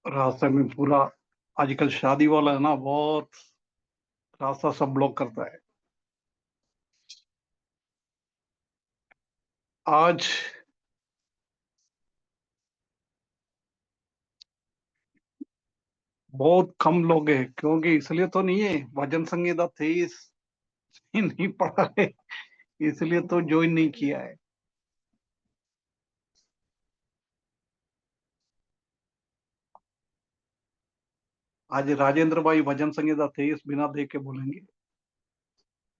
रास्ते में पूरा आजकल शादी वाला है ना, बहुत रास्ता सब ब्लॉक करता है। आज बहुत कम लोग हैं, क्योंकि इसलिए तो नहीं है, भजन संगीता थे नहीं पढ़ा है, इसलिए तो ज्वाइन नहीं किया है। आज राजेंद्र भाई भजन संगीता थे, बिना देख के बोलेंगे।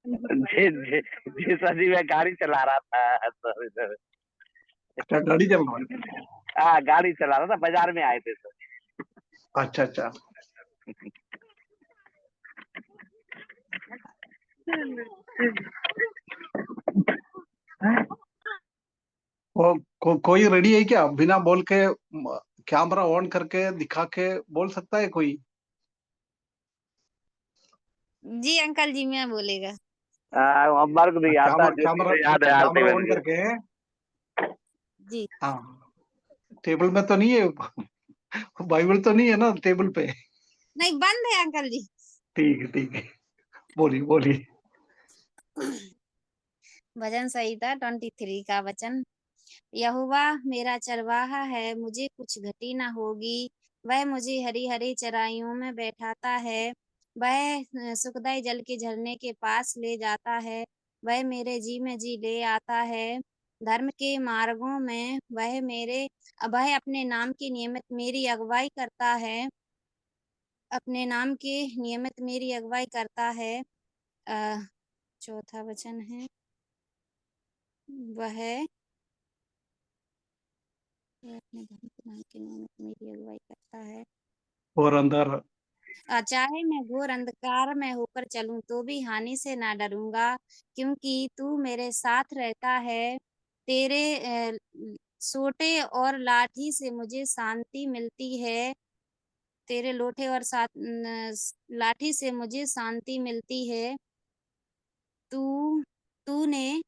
जी जी जी सर जी, मैं गाड़ी चला रहा था सर इधर। अच्छा, गाड़ी चल रहा है। हाँ, गाड़ी चला रहा था, बाजार में आए थे सर। अच्छा अच्छा। कोई रेडी है क्या, बिना बोल के कैमरा ऑन करके दिखा के बोल सकता है कोई? जी अंकल जी, मैं बोलेगा। अम्बर को नहीं आता, कैमरा ज्योति कैमरा को याद है आरती कैमरा बन ऑन गई। करके। जी हाँ, टेबल में तो नहीं है, बाइबल तो नहीं है ना टेबल पे? नहीं, बंद है अंकल जी। ठीक है ठीक है, बोलिए बोलिए। भजन संहिता 23 का वचन। यहोवा मेरा चरवाहा है, मुझे कुछ घटी न होगी। वह मुझे हरी हरी चराइयों में बैठाता है। वह सुखदाई जल के झरने के पास ले जाता है। वह मेरे जी में जी ले आता है। धर्म के मार्गों में वह अपने नाम की नियमित मेरी अगुवाई करता है। अपने नाम के नियमित मेरी अगुवाई करता है। चौथा वचन है, वह अपने धर्म के नाम के नियमित मेरी अगुवाई करता है। और अंदर चाहे मैं घोर अंधकार में होकर चलूं तो भी हानि से ना डरूंगा, क्योंकि तू मेरे साथ रहता है। तेरे सोटे और लाठी से मुझे शांति मिलती है। तेरे लोटे और लाठी से मुझे शांति मिलती है। तू तूने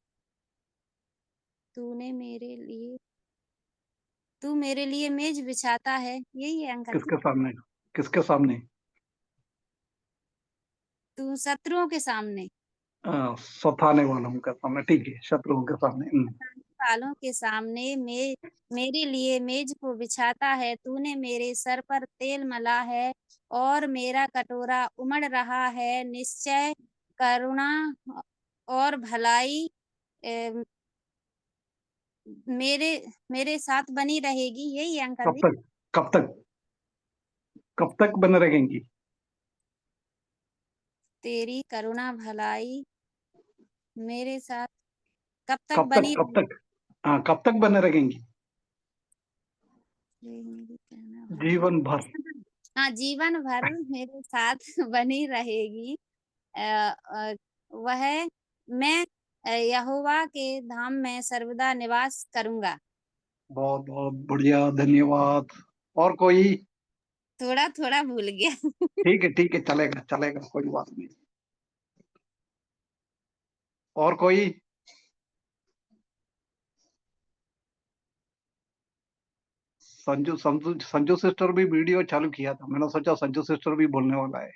तूने मेरे लिए तू मेरे लिए मेज बिछाता है। यही है अंकल जी। किसके सामने? किसके सामने? तू शत्रुओं के सामने, सताने वालों के सामने, ठीक है, शत्रुओं के सामने। वालों के सामने मेरे लिए मेज को बिछाता है। तूने मेरे सर पर तेल मला है और मेरा कटोरा उमड़ रहा है। निश्चय करुणा और भलाई अ, मेरे मेरे साथ बनी रहेगी। यही है अंकल कब जी। तक? कब तक? कब तक बने रहेंगी? तेरी करुणा भलाई मेरे साथ कब तक कब तक? बनी कब तक? हाँ, कब तक बने रहेंगी? मेरी कहना भलाई। जीवन भर। हाँ, जीवन भर मेरे साथ बनी रहेगी। अ, अ, वह मैं यहोवा के धाम में सर्वदा निवास करूंगा। बहुत बहुत बढ़िया, धन्यवाद। और कोई? थोड़ा थोड़ा भूल गया। ठीक है, चलेगा चलेगा, कोई बात नहीं। और कोई? संजू संजू संजू सिस्टर भी वीडियो चालू किया था, मैंने सोचा संजू सिस्टर भी बोलने वाला है।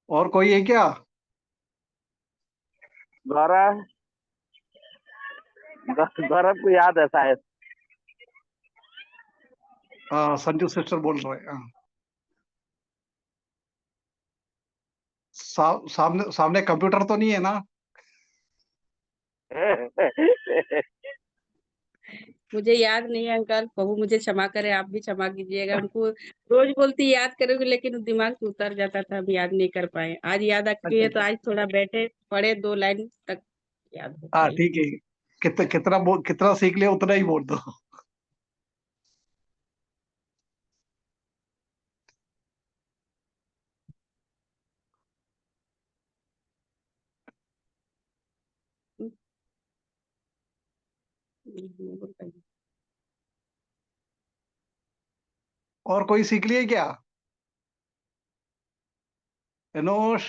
और कोई है क्या? गौरव, गौरव को याद है शायद। संजू सिस्टर बोल रहे हैं। सामने सामने कंप्यूटर तो नहीं है ना? मुझे याद नहीं है अंकल, बहू मुझे क्षमा करे, आप भी क्षमा कीजिएगा। उनको रोज बोलती याद करोगे, लेकिन दिमाग से उतर जाता था, हम याद नहीं कर पाए। आज याद आ गई अच्छा है तो अच्छा। आज थोड़ा बैठे पढ़े, 2 लाइन तक याद हो हाँ पाई। ठीक है। कितना सीख लिया उतना ही बोल दो। बोल पाई। और कोई सीख लिए क्या? एनोश,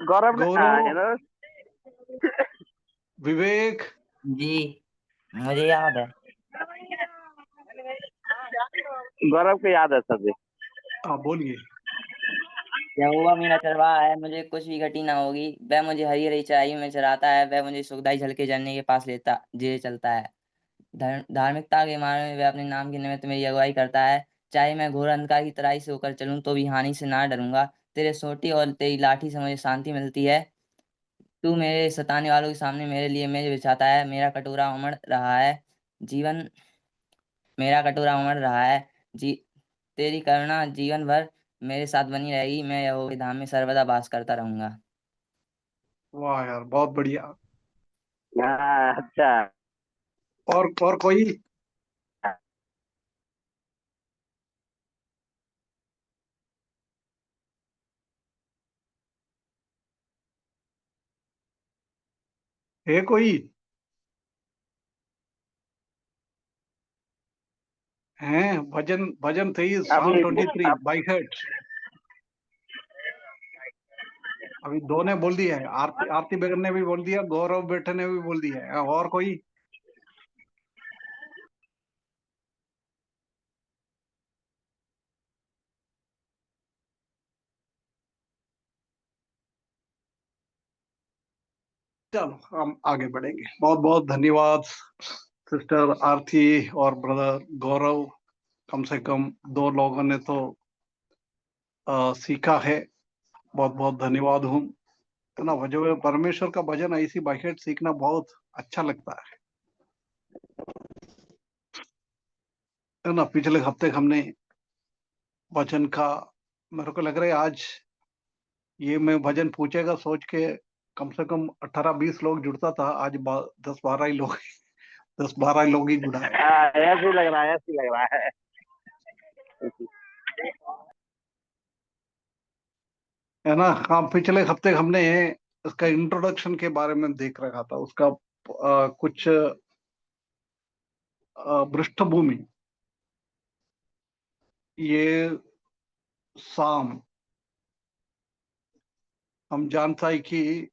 गौरव ने गौरव, विवेक। जी मुझे याद है। गौरव को याद है सर जी। हाँ बोलिए। यहोवा मेरा चरवाहा है, मुझे कुछ भी घटी ना होगी। वह मुझे हरी हरी चराइयों में चराता है, वह मुझे सुखदाई झलके झरने के पास ले चलता है। धार्मिकता के मार्ग में वह अपने नाम के निमित्त मेरी अगुवाई करता है। चाहे मैं घोर अंधकार की तराई से होकर चलूं तो भी हानि से ना डरूंगा। तेरे सोटी और तेरी लाठी से मुझे शांति मिलती है। तू मेरे सताने वालों के सामने मेरे लिए मेज बिछाता है। मेरा कटोरा उमड़ रहा है। जी तेरी करुणा जीवन भर मेरे साथ बनी रहेगी। मैं यहोवा के धाम में सर्वदा वास करता रहूंगा। वाह यार, बहुत बढ़िया। हाँ अच्छा। और कोई? है कोई? हैं? भजन भजन 23 Psalm अभी 23 बाई हार्ट। अभी दो ने बोल दिया है, आरती बेगम ने भी बोल दिया, गौरव बेटे ने भी बोल दिया है। और कोई? चलो हम आगे बढ़ेंगे। बहुत बहुत धन्यवाद सिस्टर आरती और ब्रदर गौरव। कम से कम दो लोगों ने तो सीखा है। बहुत बहुत धन्यवाद हूँ। तो ना भजन, परमेश्वर का भजन ऐसी बाइट सीखना बहुत अच्छा लगता है। तो ना पिछले हफ्ते हमने भजन का, मेरे को लग रहा है आज ये मैं भजन पूछेगा सोच के कम से कम 18-20 लोग जुड़ता था। आज 10-12 ही लोग 10-12 लोग ही जुड़ा है। ऐसे ही लग रहा है, ऐसे ही लग रहा है। है ना? हाँ, पिछले हफ्ते हमने इसका इंट्रोडक्शन के बारे में देख रखा था, उसका कुछ पृष्ठभूमि। ये साम हम जानता है कि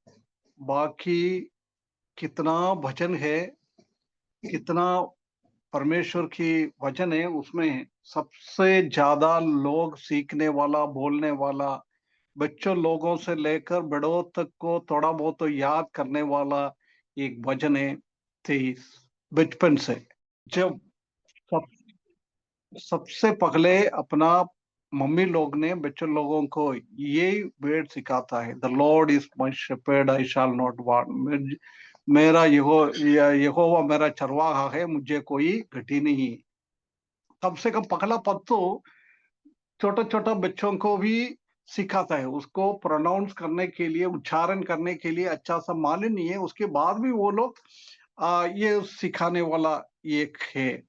बाकी कितना भजन है, कितना परमेश्वर की वचन है, उसमें सबसे ज्यादा लोग सीखने वाला, बोलने वाला, बच्चों लोगों से लेकर बड़ों तक को थोड़ा बहुत तो याद करने वाला एक वचन है 23। बचपन से जब सब सबसे पहले अपना मम्मी लोग ने बच्चों लोगों को ये वर्ड सिखाता है, the Lord is my shepherd I shall not want. मेरा यहोवा मेरा चरवाहा है, मुझे कोई घटी नहीं। कम से कम पहला पद तो छोटा छोटा बच्चों को भी सिखाता है, उसको प्रोनाउंस करने के लिए, उच्चारण करने के लिए अच्छा सा मालूम नहीं है, उसके बाद भी वो लोग ये सिखाने वाला एक है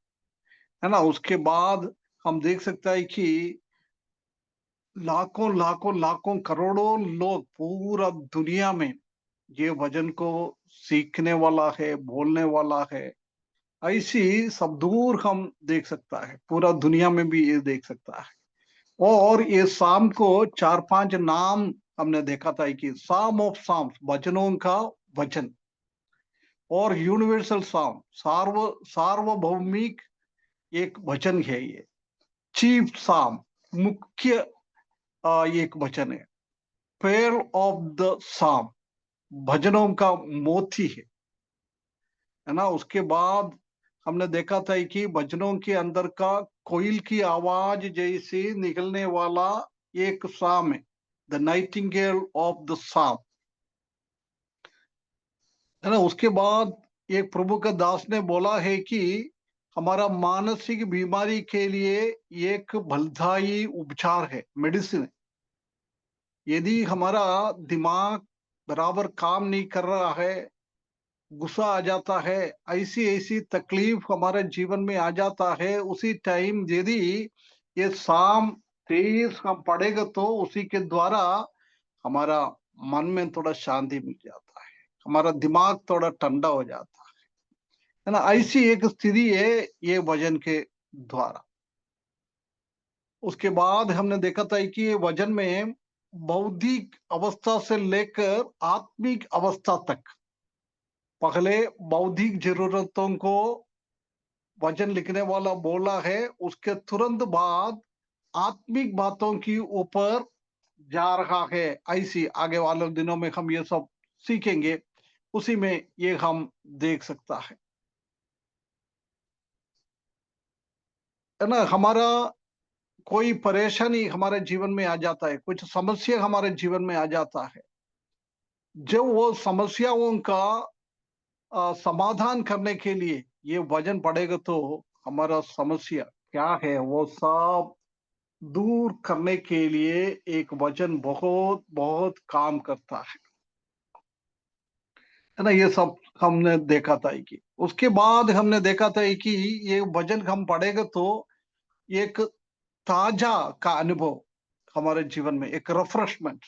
ना? उसके बाद हम देख सकते हैं कि लाखों लाखों लाखों करोड़ों लोग पूरा दुनिया में ये वचन को सीखने वाला है, बोलने वाला है। ऐसी सब दूर हम देख सकता है, पूरा दुनिया में भी ये देख सकता है। और ये साम को 4-5 नाम हमने देखा था कि साम ऑफ साम्स, वचनों का वचन, और यूनिवर्सल साम, सार्वभौमिक एक वचन है ये। चीफ साम, मुख्य एक वचन है। पेल ऑफ द साम, भजनों का मोती है ना? उसके बाद हमने देखा था कि भजनों के अंदर का कोयल की आवाज जैसी निकलने वाला एक साम है, द नाइटिंगेल ऑफ द साम, है ना? उसके बाद एक प्रभु का दास ने बोला है कि हमारा मानसिक बीमारी के लिए एक भलदाई उपचार है, मेडिसिन है। यदि हमारा दिमाग बराबर काम नहीं कर रहा है, गुस्सा आ जाता है, ऐसी ऐसी तकलीफ हमारे जीवन में आ जाता है, उसी टाइम यदि ये साम 23 हम पढ़ेगा तो उसी के द्वारा हमारा मन में थोड़ा शांति मिल जाता है, हमारा दिमाग थोड़ा ठंडा हो जाता है ना? ऐसी एक स्थिति है ये वजन के द्वारा। उसके बाद हमने देखा था कि ये वजन में बौद्धिक अवस्था से लेकर आत्मिक अवस्था तक, पहले बौद्धिक जरूरतों को वचन लिखने वाला बोला है, उसके तुरंत बाद आत्मिक बातों की ऊपर जा रहा है। ऐसी आगे वाले दिनों में हम ये सब सीखेंगे, उसी में ये हम देख सकता है ना। हमारा कोई परेशानी हमारे जीवन में आ जाता है, कुछ समस्या हमारे जीवन में आ जाता है, जब वो समस्याओं का समाधान करने के लिए ये वचन पड़ेगा तो हमारा समस्या क्या है वो सब दूर करने के लिए एक वचन बहुत बहुत काम करता है ना। ये सब हमने देखा था कि उसके बाद हमने देखा था कि ये वचन हम पढ़ेगा तो एक ताजा का अनुभव हमारे जीवन में, एक रिफ्रेशमेंट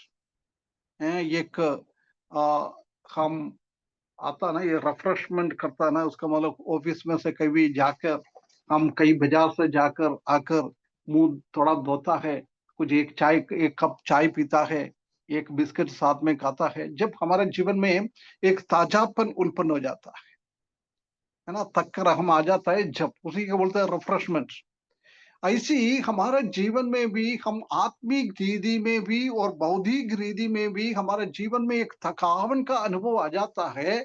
है, एक हम आता ना, ये रिफ्रेशमेंट करता ना, उसका मतलब ऑफिस में से कभी जाकर हम कई बाजार से जाकर आकर मुंह थोड़ा धोता है, कुछ एक कप चाय पीता है, एक बिस्किट साथ में खाता है, जब हमारे जीवन में एक ताजापन उत्पन्न हो जाता है ना, तक हम आ जाता है, जब उसी को बोलते हैं रिफ्रेशमेंट। ऐसी हमारे जीवन में भी, हम आत्मिक रीति में भी और बौद्धिक रीति में भी हमारे जीवन में एक थकावन का अनुभव आ जाता है,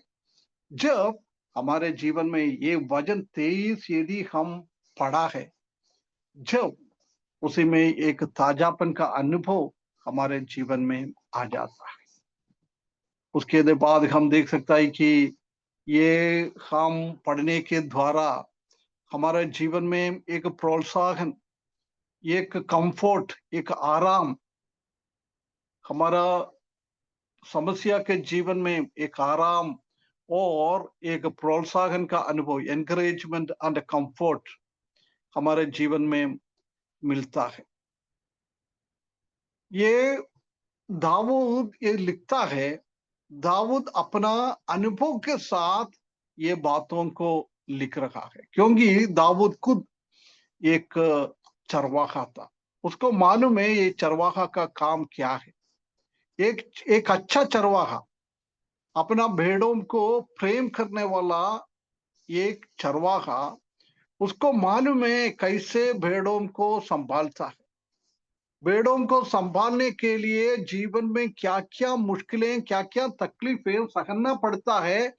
जब हमारे जीवन में ये वचन 23 यदि हम पढ़ा है, जब उसी में एक ताजापन का अनुभव हमारे जीवन में आ जाता है। उसके बाद हम देख सकता है कि ये हम पढ़ने के द्वारा हमारे जीवन में एक प्रोत्साहन, एक कंफर्ट, एक आराम, हमारा समस्या के जीवन में एक आराम और एक प्रोत्साहन का अनुभव, एनकरेजमेंट एंड कंफर्ट हमारे जीवन में मिलता है। ये दाऊद ये लिखता है, दाऊद अपना अनुभव के साथ ये बातों को लिख रहा है, क्योंकि दाऊद खुद एक चरवाहा था, उसको मालूम है ये चरवाहा का काम क्या है। एक अच्छा चरवाहा, अपना भेड़ों को प्रेम करने वाला एक चरवाहा, उसको मालूम है कैसे भेड़ों को संभालता है। भेड़ों को संभालने के लिए जीवन में क्या क्या मुश्किलें, क्या क्या तकलीफें सहना पड़ता है,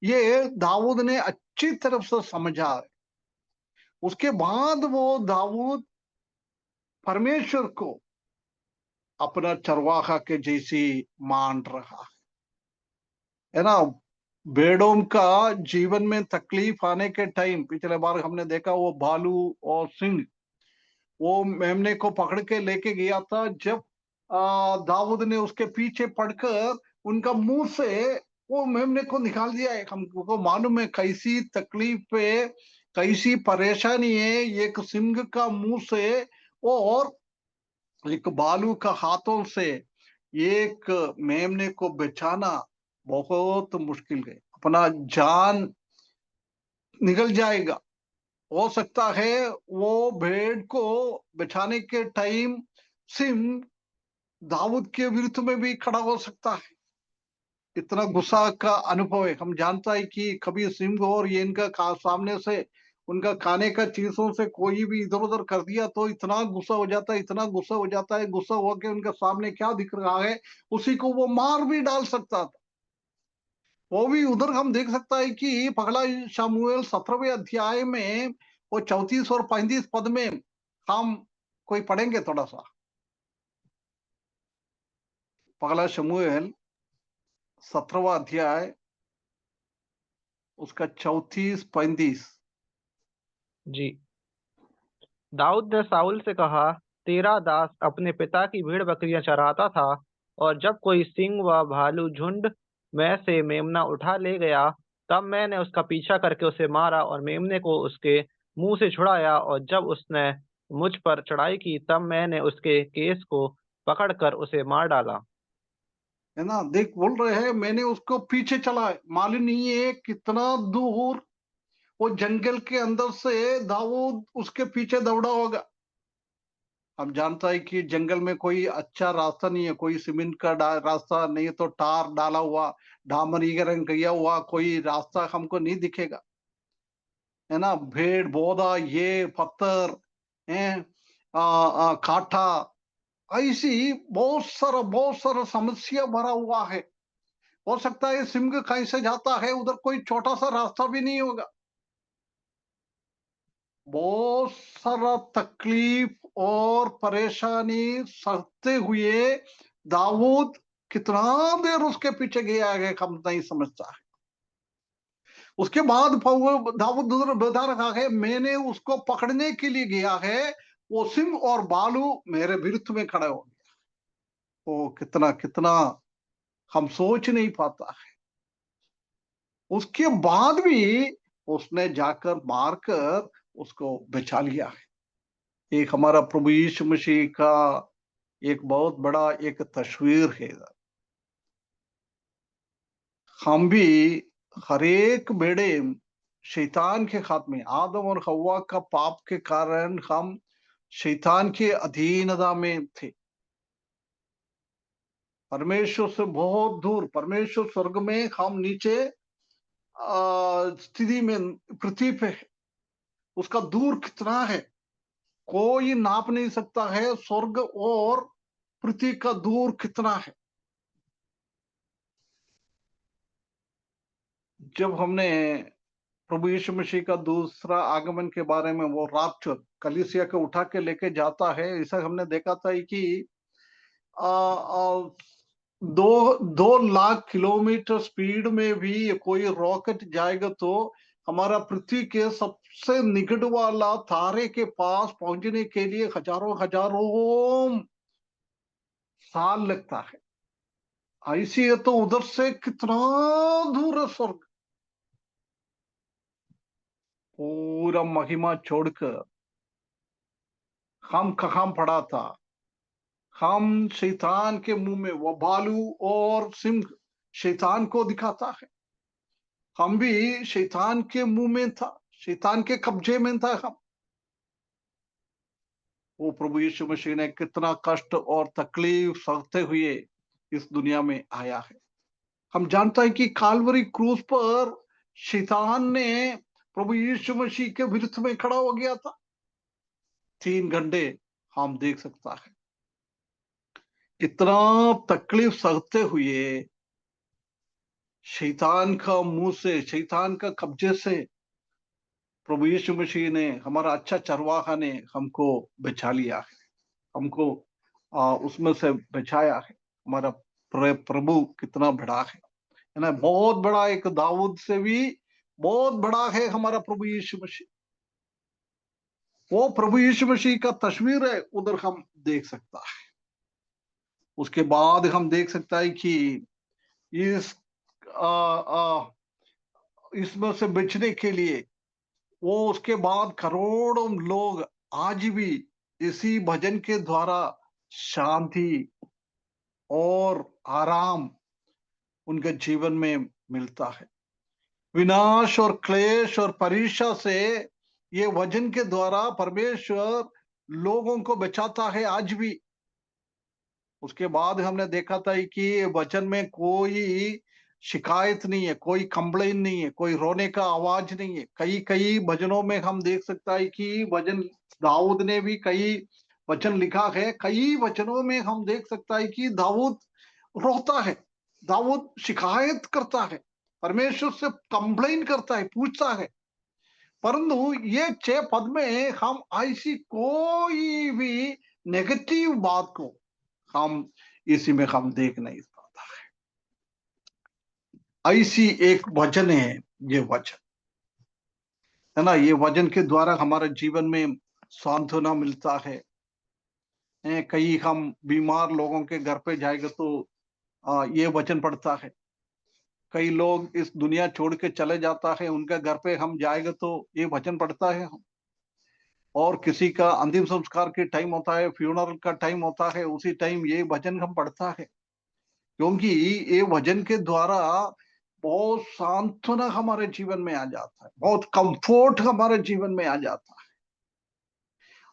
ये दाऊद ने अच्छी तरफ से समझा है। उसके बाद वो दाऊद परमेश्वर को अपना चरवाहा के जैसी मान रहा है ना। भेड़ों का जीवन में तकलीफ आने के टाइम, पिछले बार हमने देखा वो भालू और सिंह वो मेमने को पकड़ के लेके गया था, जब दाऊद ने उसके पीछे पड़कर उनका मुंह से वो मेमने को निकाल दिया है। हमको मालूम है कैसी तकलीफ पे, कैसी परेशानी है एक सिंह का मुंह से और एक भालू का हाथों से एक मेमने को बचाना बहुत मुश्किल है। अपना जान निकल जाएगा, हो सकता है वो भेड़ को बचाने के टाइम सिंह दाऊद के विरुद्ध में भी खड़ा हो सकता है। इतना गुस्सा का अनुभव है। हम जानता है कि कभी सिंह और ये इनका सामने से उनका खाने का चीजों से कोई भी इधर उधर कर दिया तो इतना गुस्सा हो जाता है, इतना गुस्सा हो जाता है, गुस्सा होकर उनके सामने क्या दिख रहा है उसी को वो मार भी डाल सकता था। वो भी उधर हम देख सकता है कि पहला शमूएल 17वें अध्याय में वो 34 और 35 पद में हम कोई पढ़ेंगे थोड़ा सा। पहला शमूएल 17वां अध्याय उसका 34-35। जी। दाऊद ने साउल से कहा, तेरा दास अपने पिता की भेड़ बकरियां चराता था, और जब कोई सिंह व भालू झुंड में से मेमना उठा ले गया, तब मैंने उसका पीछा करके उसे मारा और मेमने को उसके मुंह से छुड़ाया, और जब उसने मुझ पर चढ़ाई की तब मैंने उसके केस को पकड़कर उसे मार डाला। है ना, देख बोल रहे हैं मैंने उसको पीछे चला, मालूम नहीं है कितना दूर वो जंगल के अंदर से दाऊद उसके पीछे दौड़ा होगा। हम जानता है कि जंगल में कोई अच्छा रास्ता नहीं है, कोई सीमेंट का रास्ता नहीं तो टार डाला हुआ, डामरीकरण किया हुआ कोई रास्ता हमको नहीं दिखेगा, है ना। भेड़ बोदा, ये पत्थर है, काटा, ऐसी बहुत सारा समस्या भरा हुआ है। हो सकता है सिंह कहीं से जाता है, उधर कोई छोटा सा रास्ता भी नहीं होगा। बहुत सारा तकलीफ और परेशानी सहते हुए दाऊद कितना देर उसके पीछे गया है हम नहीं समझता है। उसके बाद दाऊद उधर बता रखा है, मैंने उसको पकड़ने के लिए गया है, वो सिंह और भालू मेरे विरुद्ध में खड़े हो गया। वो कितना कितना हम सोच नहीं पाता है। उसके बाद भी उसने जाकर मारकर उसको बचा लिया है। एक हमारा प्रभु यीशु मसीह का एक बहुत बड़ा एक तस्वीर है। हम भी हर एक बेड़े शैतान के हाथ में, आदम और हव्वा का पाप के कारण हम शैतान के अधीनता में थे, परमेश्वर से बहुत दूर, परमेश्वर स्वर्ग में, हम नीचे स्थिति में पृथ्वी पे है। उसका दूर कितना है कोई नाप नहीं सकता है। स्वर्ग और पृथ्वी का दूर कितना है। जब हमने प्रभु यीशु मसीह का दूसरा आगमन के बारे में, वो रात कलीसिया को उठा के लेके जाता है, ऐसा हमने देखा था कि आ, आ, 2 लाख किलोमीटर स्पीड में भी कोई रॉकेट जाएगा तो हमारा पृथ्वी के सबसे निकट वाला तारे के पास पहुंचने के लिए हजारों हजारों साल लगता है। ऐसी है तो उधर से कितना दूर है स्वर्ग। पूरा महिमा छोड़कर हम कहाँ पड़ा था। हम शैतान के मुंह में, वो भालू और सिंह शैतान को दिखाता है। हम भी शैतान के मुंह में था, शैतान के कब्जे में था हम। वो प्रभु यीशु मसीह ने कितना कष्ट और तकलीफ सहते हुए इस दुनिया में आया है। हम जानते हैं कि काल्वरी क्रूस पर शैतान ने प्रभु यीशु मसीह के विरुद्ध में खड़ा हो गया था। 3 घंटे हम देख सकता है कितना तकलीफ सहते हुए शैतान का मुंह से, शैतान का कब्जे से प्रभु यीशु मसीह ने, हमारा अच्छा चरवाहा ने हमको बचा लिया है, हमको उसमें से बचाया है। हमारा प्रभु कितना बड़ा है ना। बहुत बड़ा, एक दाऊद से भी बहुत बड़ा है हमारा प्रभु यीशु मसीह। वो प्रभु यीशु मसीह का तस्वीर है, उधर हम देख सकता है। उसके बाद हम देख सकता है कि इस इसमें से बचने के लिए वो, उसके बाद करोड़ों लोग आज भी इसी भजन के द्वारा शांति और आराम उनके जीवन में मिलता है। विनाश और क्लेश और परीक्षा से ये वचन के द्वारा परमेश्वर लोगों को बचाता है आज भी। उसके बाद हमने देखा था कि वचन में कोई शिकायत नहीं है, कोई कंप्लेन नहीं है, कोई रोने का आवाज नहीं है। कई कई भजनों में हम देख सकता है कि वचन, दाऊद ने भी कई वचन लिखा है। कई वचनों में हम देख सकता है कि दाऊद रोता है, दाऊद शिकायत करता है, परमेश्वर से कंप्लेन करता है, पूछता है। परंतु ये 6 पद में हम ऐसी कोई भी नेगेटिव बात को हम इसी में हम देख नहीं पाता है। ऐसी एक वचन है ये वचन, है ना। ये वचन के द्वारा हमारे जीवन में सांत्वना मिलता है। कई हम बीमार लोगों के घर पे जाएंगे तो ये वचन पढ़ता है। कई लोग इस दुनिया छोड़ के चले जाता है, उनके घर पे हम जाएंगे तो ये वचन पढ़ता है हम। और किसी का अंतिम संस्कार के टाइम होता है, फ्यूनरल का टाइम होता है, उसी टाइम ये वचन हम पढ़ता है। क्योंकि ये वचन के द्वारा बहुत सांत्वना हमारे जीवन में आ जाता है, बहुत कंफर्ट हमारे जीवन में आ जाता है।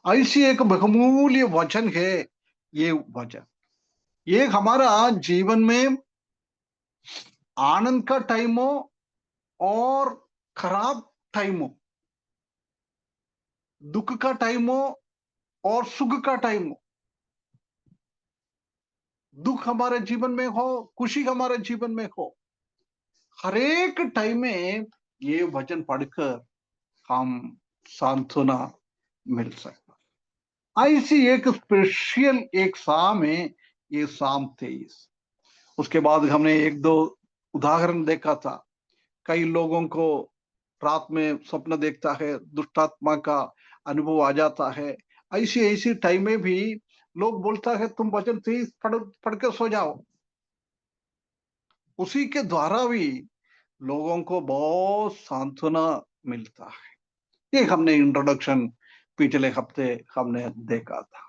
ऐसी एक बहुमूल्य वचन है ये वचन। ये हमारा जीवन में आनंद का टाइम हो और खराब टाइम हो, दुख का टाइम हो और सुख का टाइम हो, दुख हमारे जीवन में हो, खुशी हमारे जीवन में हो, हर एक टाइम में ये वचन पढ़कर हम सांत्वना मिल सकता। ऐसी एक स्पेशल एक साम है ये साम 23। उसके बाद हमने एक दो उदाहरण देखा था। कई लोगों को रात में स्वप्न देखता है, दुष्टात्मा का अनुभव आ जाता है। ऐसी ऐसी टाइम में भी लोग बोलता है तुम वचन 23 पढ़ के सो जाओ। उसी के द्वारा भी लोगों को बहुत सांत्वना मिलता है। ये हमने इंट्रोडक्शन पिछले हफ्ते हमने देखा था,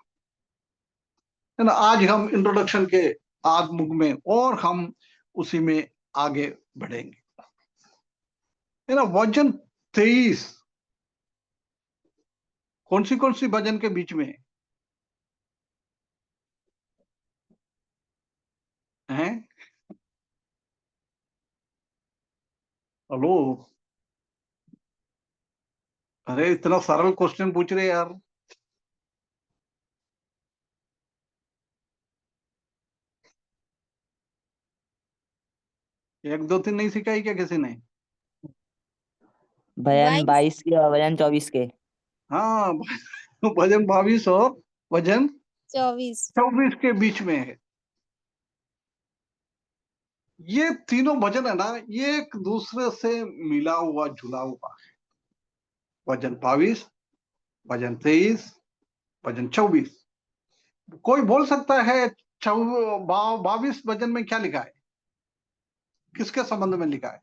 है ना। आज हम इंट्रोडक्शन के आगमुख में और हम उसी में आगे बढ़ेंगे, है ना। वचन 23 कौन सी भजन के बीच में है? हेलो, अरे इतना सरल क्वेश्चन पूछ रहे यार। एक दो तीन नहीं सिखाई क्या किसी ने? भजन 22 22 के और भजन 24 के। हाँ, भजन 22 और भजन 24 24 के बीच में है। ये तीनों भजन है ना, ये एक दूसरे से मिला हुआ जुला हुआ है। भजन 22, भजन 23, भजन 24। कोई बोल सकता है 22 भजन में क्या लिखा है, किसके संबंध में लिखा है,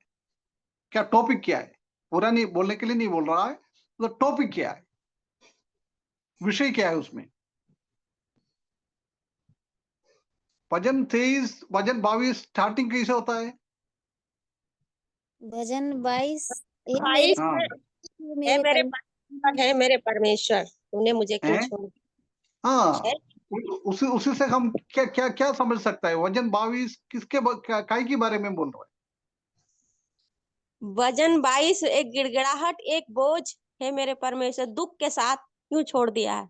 क्या टॉपिक क्या है? पूरा नहीं बोलने के लिए नहीं बोल रहा है, तो टॉपिक क्या है, विषय क्या है उसमें? भजन 23, भजन 22 स्टार्टिंग कैसे होता है? भजन 22 हे मेरे 22 हाँ, है मेरे मेरे पर परमेश्वर, है मेरे परमेश्वर, तूने मुझे क्यों है, छोड़ हाँ। है। उसी उसी से हम क्या क्या क्या समझ सकता है? भजन 22 किसके काय के बारे में बोल रहा है? वजन 22 एक गिड़गिड़ाहट, एक बोझ है मेरे परमेश्वर, दुख के साथ क्यों छोड़ दिया है।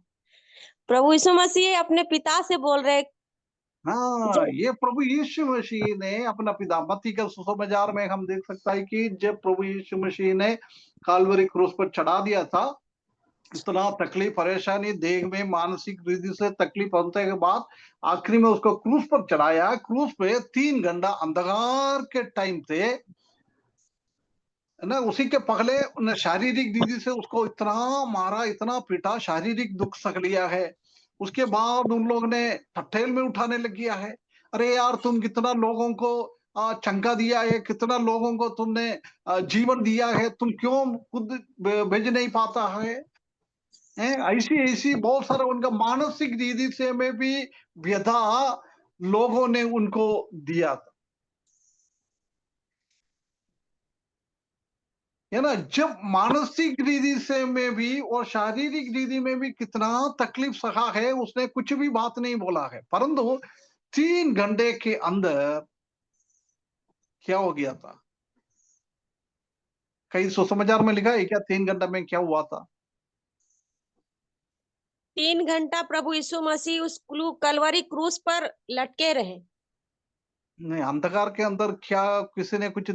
प्रभु यीशु मसीह अपने पिता से बोल रहे, हाँ, जो ये प्रभु यीशु मसीह ने अपना पिता, मत्ती का सुसमाचार में हम देख सकता है कि जब प्रभु यीशु मसीह ने काल्वरी क्रूस पर चढ़ा दिया था, इतना तकलीफ परेशानी देह में मानसिक रीति से तकलीफ होने के बाद आखिरी में उसको क्रूस पर चढ़ाया। क्रूस पे 3 घंटा अंधकार के टाइम थे, है ना। उसी के पहले उन्हें शारीरिक रीति से उसको इतना मारा, इतना पीटा, शारीरिक दुख सह लिया है। उसके बाद उन लोग ने ठठेल में उठाने लग गया है, अरे यार तुम कितना लोगों को चंगा दिया है, कितना लोगों को तुमने जीवन दिया है, तुम क्यों खुद भेज नहीं पाता है? ऐसी ऐसी बहुत सारा उनका मानसिक रीति से में भी व्यथा लोगों ने उनको दिया था, है ना। जब मानसिक रीति से में भी और शारीरिक रीति में भी कितना तकलीफ सहा है, उसने कुछ भी बात नहीं बोला है। परंतु 3 घंटे के अंदर क्या हो गया था? कहीं सुसमाचार में लिखा है क्या 3 घंटे में क्या हुआ था? 3 घंटा प्रभु यीशु मसीह उस कलवरी क्रूस पर लटके रहे। नहीं, अंधकार के अंदर क्या किसी ने कुछ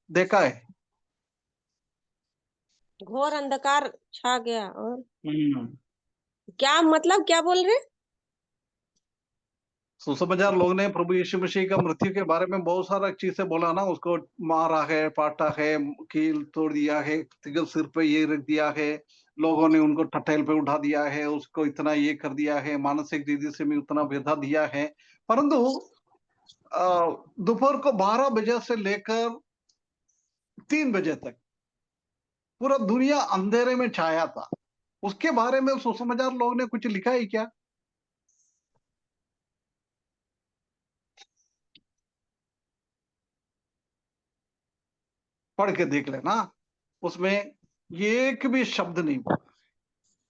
देखा है? घोर अंधकार छा गया। और हम्म। क्या मतलब, क्या बोल रहे। सुसमाचार लोग ने प्रभु यीशु मसीह का मृत्यु के बारे में बहुत सारा चीजें बोला ना, उसको मारा है, पाटा है, कील तोड़ दिया है, सिर पे ये रख दिया है, लोगों ने उनको ठठेल पे उठा दिया है, उसको इतना ये कर दिया है, मानसिक रीति से भी उतना व्यथा दिया है। परंतु दोपहर को 12 बजे से लेकर 3 बजे तक पूरा दुनिया अंधेरे में छाया था। उसके बारे में सुसमाचार लोग ने कुछ लिखा है क्या? पढ़ के देख लेना, उसमें एक भी शब्द नहीं बोला।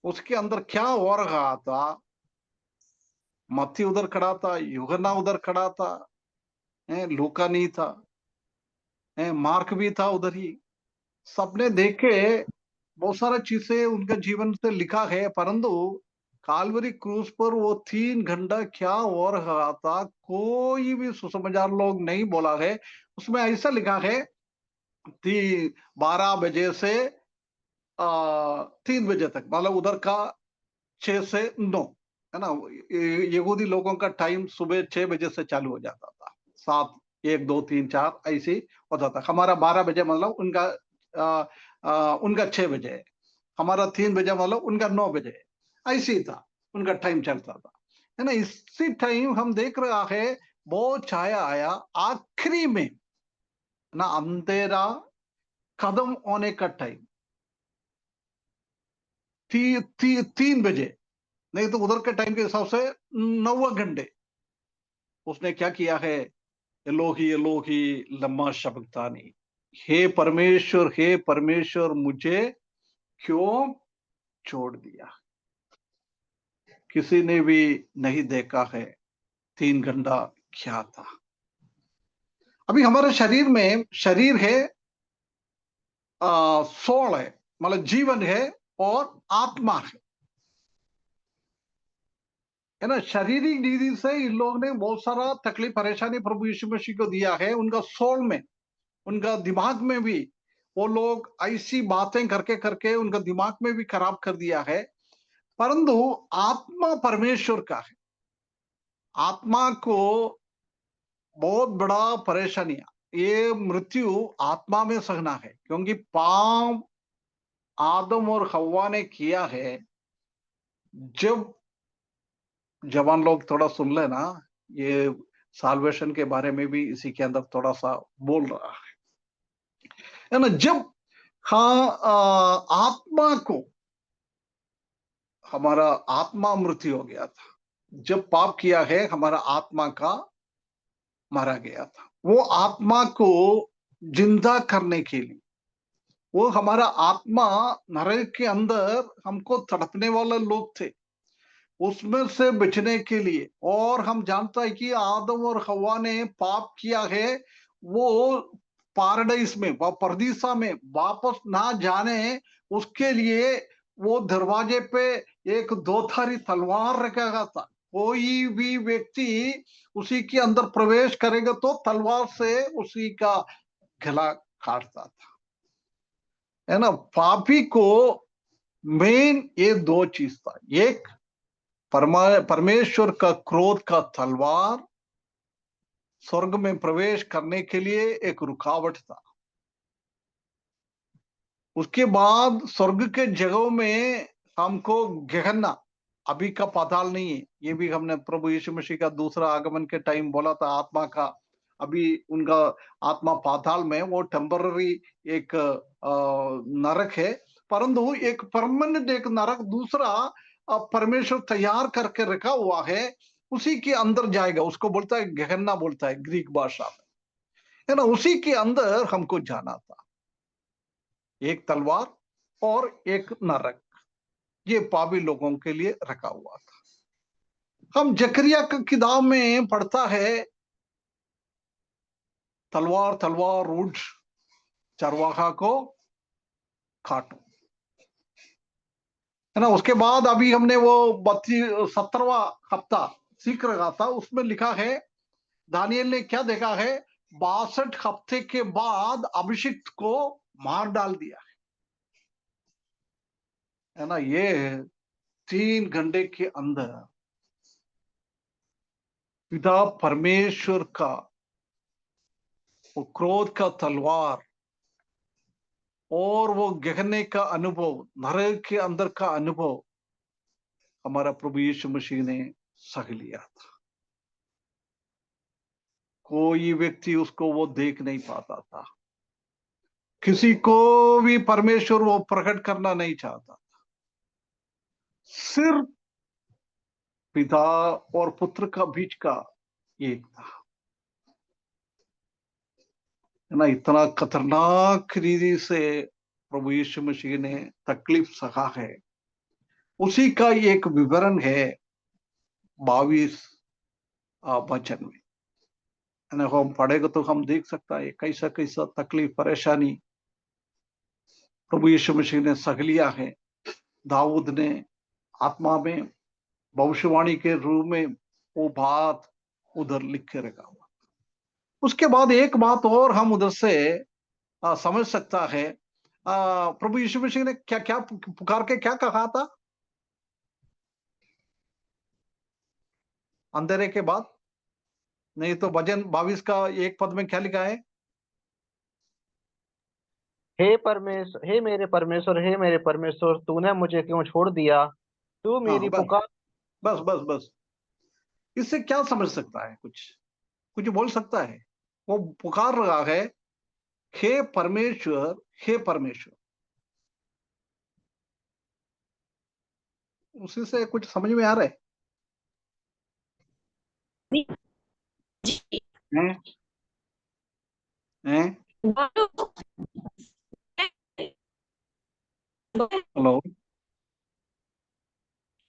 उसके अंदर क्या हो रहा था। मत्ती उधर खड़ा था, यूहन्ना उधर खड़ा था, लूका नहीं था, मार्क भी था उधर ही। सबने देखे, बहुत सारा चीजें उनके जीवन से लिखा है, परंतु कालवरी क्रूज पर वो 3 घंटा क्या हो रहा था कोई भी सुसमाचार लोग नहीं बोला है। उसमें ऐसा लिखा है 12 बजे से 3 बजे तक, मतलब उधर का 6 से 9, है ना। यहूदी लोगों का टाइम सुबह 6 बजे से चालू हो जाता था, 7, 1, 2, 3, 4 ऐसे होता था। हमारा 12 बजे मतलब उनका उनका 6 बजे है, हमारा 3 बजे मतलब उनका 9 बजे है, ऐसे ही था उनका टाइम चलता था, है ना। इसी टाइम हम देख रहा है बहुत छाया आया आखिरी में ना, अंधेरा खत्म होने का टाइम 3 बजे, नहीं तो उधर के टाइम के हिसाब से 9 घंटे। उसने क्या किया है, एलोही एलोही लम्मा शबक्तानी, हे परमेश्वर मुझे क्यों छोड़ दिया। किसी ने भी नहीं देखा है 3 घंटा क्या था। अभी हमारे शरीर में, शरीर है, सोल है, मतलब जीवन है, और आत्मा है ना। शारीरिक रीति से इन लोग ने बहुत सारा तकलीफ परेशानी प्रभु यीशु मसीह को दिया है। उनका सोल में, उनका दिमाग में भी वो लोग ऐसी बातें करके करके उनका दिमाग में भी खराब कर दिया है। परंतु आत्मा परमेश्वर का है। आत्मा को बहुत बड़ा परेशानी, ये मृत्यु आत्मा में सहना है, क्योंकि पाप आदम और हव्वा ने किया है। जब जवान लोग थोड़ा सुन लेना, ये साल्वेशन के बारे में भी इसी के अंदर थोड़ा सा बोल रहा है ना। जब आत्मा को, हमारा आत्मा मृत्यु हो गया था, जब पाप किया है हमारा आत्मा का मारा गया था। वो आत्मा को जिंदा करने के लिए, वो हमारा आत्मा नरक के अंदर हमको तड़पने वाले लोग थे, उसमें से बचने के लिए। और हम जानता है कि आदम और हव्वा ने पाप किया है, वो पाराडाइस में, परदीसा में वापस ना जाने, उसके लिए वो दरवाजे पे एक 2-धारी तलवार रखा गया था। कोई भी व्यक्ति उसी के अंदर प्रवेश करेगा तो तलवार से उसी का गला काटता था, है ना। पापी को मेन ये 2 चीज था, एक परमेश्वर का क्रोध का तलवार, स्वर्ग में प्रवेश करने के लिए एक रुकावट था। उसके बाद स्वर्ग के जगहों में हमको गहना, अभी का पाताल नहीं है, ये भी हमने प्रभु यीशु मसीह का दूसरा आगमन के टाइम बोला था। आत्मा का अभी उनका आत्मा पाताल में, वो टेम्पररी एक नरक है, परंतु एक परमानेंट एक नरक दूसरा परमेश्वर तैयार करके रखा हुआ है, उसी के अंदर जाएगा। उसको बोलता है गहना, बोलता है ग्रीक भाषा में, है ना। उसी के अंदर हमको जाना था, एक तलवार और एक नरक, ये पापी लोगों के लिए रखा हुआ था। हम जकरिया की किताब में पढ़ता है, तलवार तलवार उठ चरवाहा को काटो, है ना। उसके बाद अभी हमने वो 17वां हफ्ता सीख रहा था, उसमें लिखा है दानियल ने क्या देखा है, 62 हफ्ते के बाद अभिषिक्त को मार डाल दिया है ना। ये 3 घंटे के अंदर पिता परमेश्वर का वो क्रोध का तलवार और वो गहने का अनुभव, नरक के अंदर का अनुभव हमारा प्रभु यीशु मसीह ने सह लिया था। कोई व्यक्ति उसको वो देख नहीं पाता था, किसी को भी परमेश्वर वो प्रकट करना नहीं चाहता था। सिर्फ पिता और पुत्र का बीच का एक था, है ना। इतना खतरनाक रीति से प्रभु यीशु मसीह ने तकलीफ सहा है। उसी का एक विवरण है 22 वचन में। हम पढ़ेगा तो हम देख सकता है कैसा कैसा तकलीफ परेशानी प्रभु यीशु मसीह ने सह लिया है। दाऊद ने आत्मा में भविष्यवाणी के रूप में वो बात उधर लिख के रखा हुआ। उसके बाद एक बात और हम उधर से समझ सकता है। प्रभु यीशु मसीह ने क्या क्या पुकार के क्या कहा था अंधेरे के बाद? नहीं तो भजन 22 का एक पद में क्या लिखा है? हे परमेश्वर, हे मेरे परमेश्वर, हे मेरे परमेश्वर, तूने मुझे क्यों छोड़ दिया? तू हाँ, मेरी पुकार। बस बस बस। इससे क्या समझ सकता है? कुछ कुछ बोल सकता है? वो पुकार रहा है, हे परमेश्वर, हे परमेश्वर। उसी से कुछ समझ में आ रहा है? जी हैं? हैं? हेलो,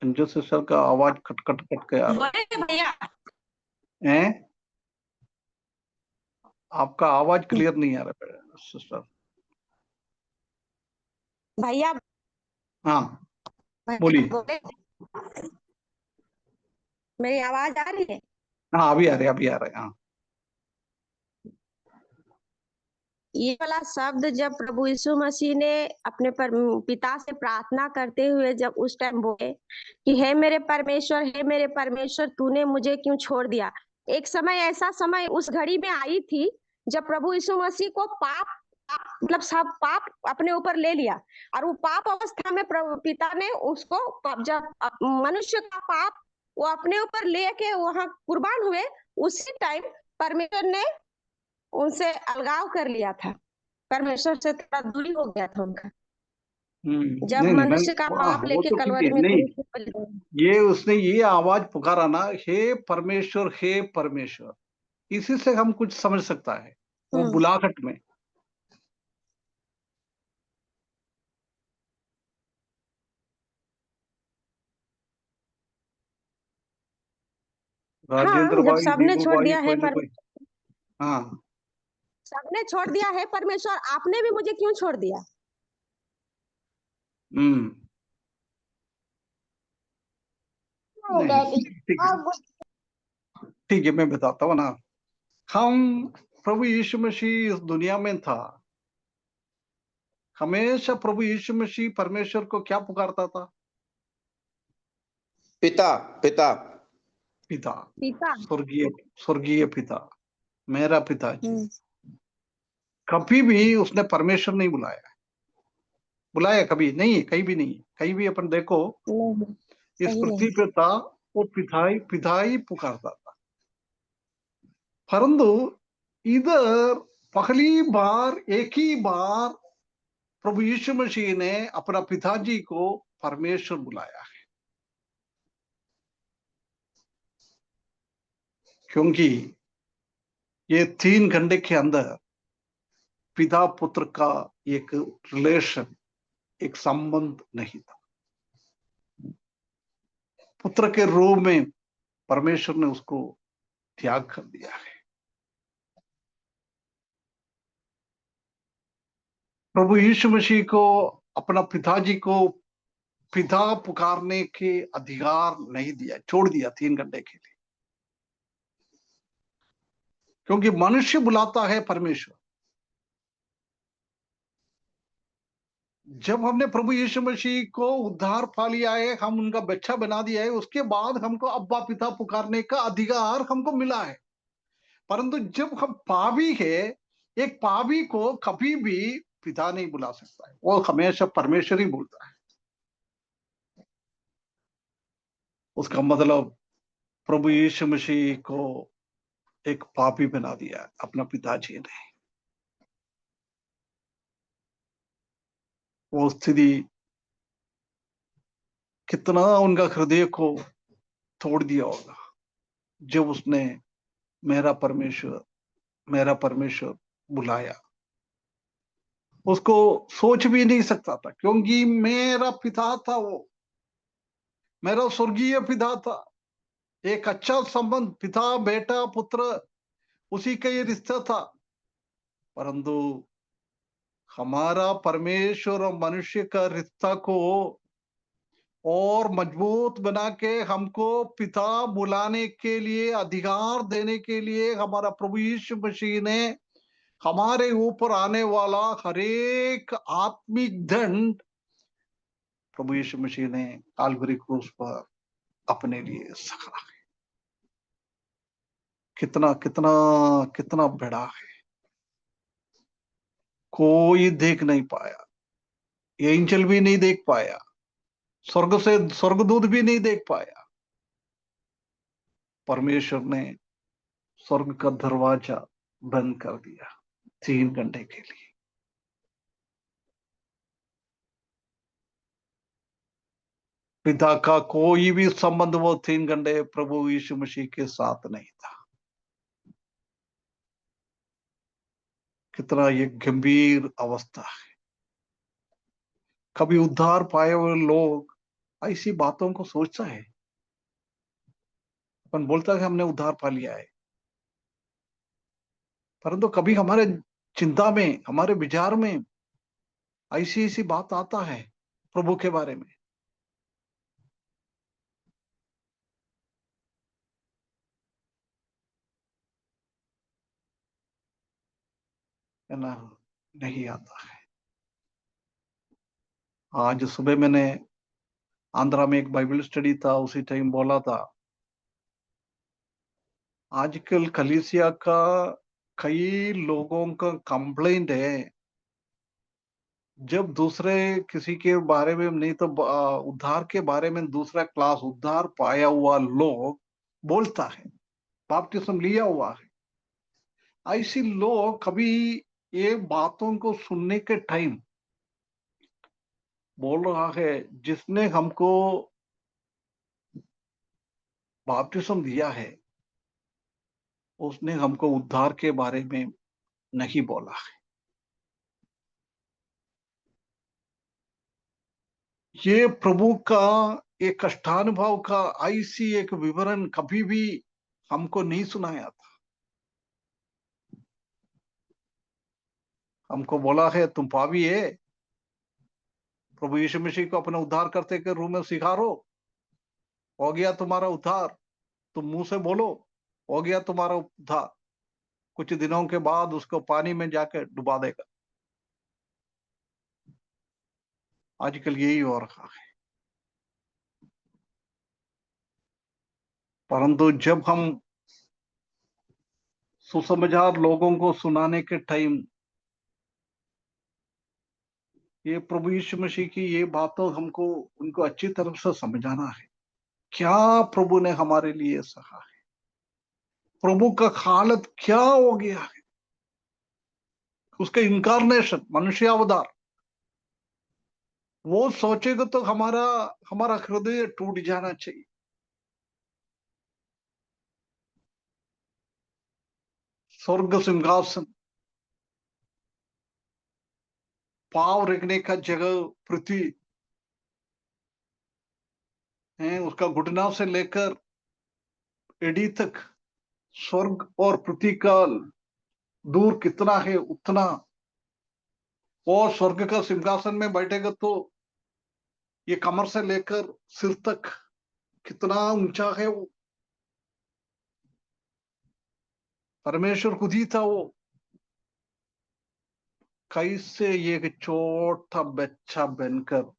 संजय सिस्टर का आवाज कट कट कट के आ रहा बोले भैया। है। आपका आवाज क्लियर नहीं आ रहा है सिस्टर। भैया हाँ, बोलिए। बोले, मेरी आवाज आ रही है? हाँ, अभी आ रहे, अभी आ रहे। हाँ, ये वाला शब्द जब प्रभु यीशु मसीह ने अपने पिता से प्रार्थना करते हुए जब उस टाइम बोले कि हे मेरे परमेश्वर तूने मुझे क्यों छोड़ दिया। एक समय ऐसा समय उस घड़ी में आई थी जब प्रभु यीशु मसीह को पाप मतलब सब पाप अपने ऊपर ले लिया, और वो पाप अवस्था में प्रभु पिता ने उसको जब मनुष्य का पाप वो अपने ऊपर लेके वहां कुर्बान हुए, उसी टाइम परमेश्वर ने उनसे अलगाव कर लिया था। परमेश्वर से थोड़ा दूरी हो गया था उनका, जब नहीं नहीं, मनुष्य का पाप वो लेके तो ठीक है। कलवरी में नहीं, क्रूस पर ले गए। ये उसने ये आवाज पुकारा ना, हे परमेश्वर, हे परमेश्वर। इसी से हम कुछ समझ सकता है वो बुलाहट में। राजेंद्र हाँ, जब भाई, सबने दीपू छोड़ भाई, दिया है कोई ना कोई। हाँ, सबने छोड़ दिया है परमेश्वर, आपने भी मुझे क्यों छोड़ दिया? हम्म, नहीं, ठीक है, मैं बताता हूँ ना। हम प्रभु यीशु मसीह इस दुनिया में था, हमेशा प्रभु यीशु मसीह परमेश्वर को क्या पुकारता था? पिता पिता पिता, पिता। स्वर्गीय स्वर्गीय पिता, मेरा पिताजी। कभी भी उसने परमेश्वर नहीं बुलाया। बुलाया कभी नहीं, कहीं भी नहीं। कहीं भी अपन देखो नहीं, इस पृथ्वी पे था, वो पिता ही पुकारता था। परंतु इधर पहली बार, एक ही बार प्रभु यीशु मसीह ने अपना पिताजी को परमेश्वर बुलाया है। क्योंकि ये 3 घंटे के अंदर पिता पुत्र का एक रिलेशन, एक संबंध नहीं था। पुत्र के रूप में परमेश्वर ने उसको त्याग कर दिया है। प्रभु यीशु मसीह को अपना पिताजी को पिता पुकारने के अधिकार नहीं दिया, छोड़ दिया 3 घंटे के लिए। क्योंकि मनुष्य बुलाता है परमेश्वर। जब हमने प्रभु यीशु मसीह को उद्धार पा लिया है, हम उनका बच्चा बना दिया है, उसके बाद हमको अब्बा पिता पुकारने का अधिकार हमको मिला है। परंतु जब हम पापी है, एक पापी को कभी भी पिता नहीं बुला सकता है, वो हमेशा परमेश्वर ही बोलता है। उसका मतलब प्रभु यीशु मसीह को एक पापी बना दिया अपना पिताजी ने। वो स्थिति कितना उनका हृदय को तोड़ दिया होगा जब उसने मेरा परमेश्वर बुलाया। उसको सोच भी नहीं सकता था, क्योंकि मेरा पिता था वो। मेरा स्वर्गीय पिता था। एक अच्छा संबंध, पिता बेटा पुत्र, उसी का ये रिश्ता था। परंतु हमारा परमेश्वर और मनुष्य का रिश्ता को और मजबूत बना के हमको पिता बुलाने के लिए, अधिकार देने के लिए हमारा प्रभु यीशु मसीह ने हमारे ऊपर आने वाला हरेक आत्मिक दंड प्रभु यीशु मसीह ने काल्वरी क्रूस पर अपने लिए सहा है। कितना कितना कितना बड़ा है, कोई देख नहीं पाया, एंजल भी नहीं देख पाया, स्वर्ग से स्वर्गदूत भी नहीं देख पाया। परमेश्वर ने स्वर्ग का दरवाजा बंद कर दिया 3 घंटे के लिए। पिता का कोई भी संबंध वो 3 घंटे प्रभु यीशु मसीह के साथ नहीं था। कितना ये गंभीर अवस्था है। कभी उद्धार पाए हुए लोग ऐसी बातों को सोचता है, अपन बोलता है कि हमने उद्धार पा लिया है, परंतु कभी हमारे चिंता में, हमारे विचार में ऐसी ऐसी बात आता है प्रभु के बारे में। है ना, नहीं आता है। आज सुबह मैंने आंध्रा में एक बाइबल स्टडी था, उसी टाइम बोला था, आजकल कलीसिया का कई लोगों का कंप्लेंट है, जब दूसरे किसी के बारे में नहीं तो उद्धार के बारे में दूसरा क्लास उद्धार पाया हुआ लोग बोलता है, बपतिस्म लिया हुआ है, ऐसी लोग कभी ये बातों को सुनने के टाइम बोल रहा है जिसने हमको बपतिस्म दिया है उसने हमको उद्धार के बारे में नहीं बोला है। ये प्रभु का एक कष्टानुभव का ऐसी एक विवरण कभी भी हमको नहीं सुनाया था। हमको बोला है तुम पापी है, प्रभु यीशु मसीह को अपना उद्धार करते के रूप में स्वीकारो, हो गया तुम्हारा उद्धार। तुम मुंह से बोलो हो गया तुम्हारा उद्धार, कुछ दिनों के बाद उसको पानी में जाकर डुबा देगा। आजकल यही हो रहा है। परंतु जब हम सुसमाचार लोगों को सुनाने के टाइम ये प्रभु यीशु मसीह की ये बातों हमको उनको अच्छी तरह से समझाना है, क्या प्रभु ने हमारे लिए सहा है, प्रभु का हालत क्या हो गया है, उसका इनकारनेशन, मनुष्य अवतार, वो सोचेगा तो हमारा हमारा हृदय टूट जाना चाहिए। स्वर्ग सिंहासन, पाव रखने का जगह पृथ्वी है, उसका घुटना से लेकर एड़ी तक स्वर्ग और पृथ्वी का दूर कितना है उतना, और स्वर्ग का सिंहासन में बैठेगा तो ये कमर से लेकर सिर तक कितना ऊंचा है वो। परमेश्वर खुद ही था वो, कैसे ये एक छोटा बच्चा बनकर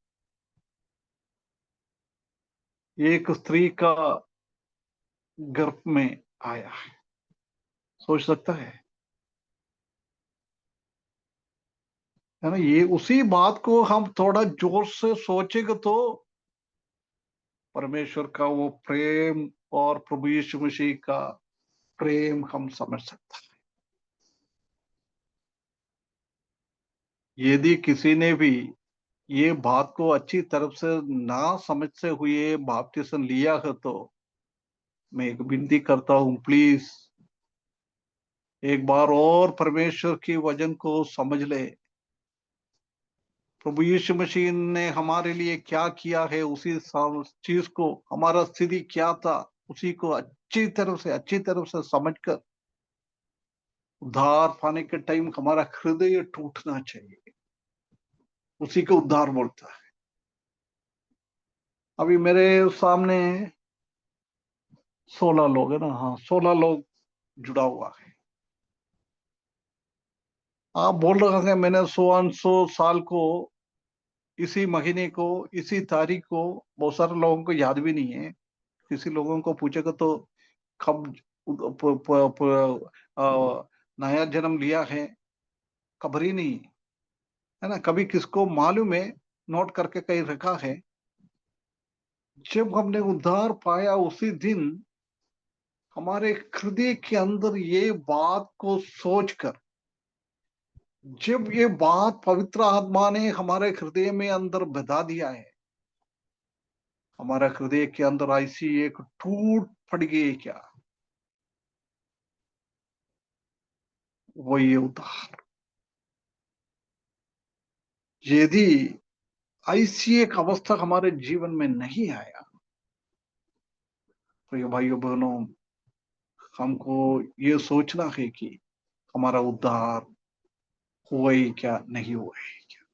एक स्त्री का गर्भ में आया है, सोच सकता है ना। ये उसी बात को हम थोड़ा जोर से सोचेंगे तो परमेश्वर का वो प्रेम और प्रभु यीशु मसीह का प्रेम हम समझ सकते हैं। यदि किसी ने भी ये बात को अच्छी तरफ से ना समझ से हुए बपतिस्म लिया है तो मैं एक विनती करता हूं, प्लीज एक बार और परमेश्वर की वचन को समझ ले। प्रभु यीशु मसीह ने हमारे लिए क्या किया है, उसी चीज को, हमारा स्थिति क्या था, उसी को अच्छी तरह से समझकर उद्धार पाने के टाइम हमारा हृदय टूटना चाहिए। उसी को उद्धार बोलता है। अभी मेरे सामने 16 लोग है ना, हाँ 16 लोग जुड़ा हुआ है। आप बोल रहे हैं मैंने 100 साल को, इसी महीने को, इसी तारीख को, बहुत सारे लोगों को याद भी नहीं है। किसी लोगों को पूछेगा तो कब नया जन्म लिया है, खबर ही नहीं है ना। कभी किसको मालूम है, नोट करके कहीं रखा है। जब हमने उद्धार पाया उसी दिन हमारे हृदय के अंदर ये बात को सोचकर, जब ये बात पवित्र आत्मा ने हमारे हृदय में अंदर बता दिया है, हमारा हृदय के अंदर ऐसी एक टूट पड़ गई क्या, वो ये उद्धार। यदि ऐसी एक अवस्था हमारे जीवन में नहीं आया तो ये भाइयों बहनों, हमको ये सोचना है कि हमारा उद्धार हुआ ही क्या, नहीं हुआ ही क्या,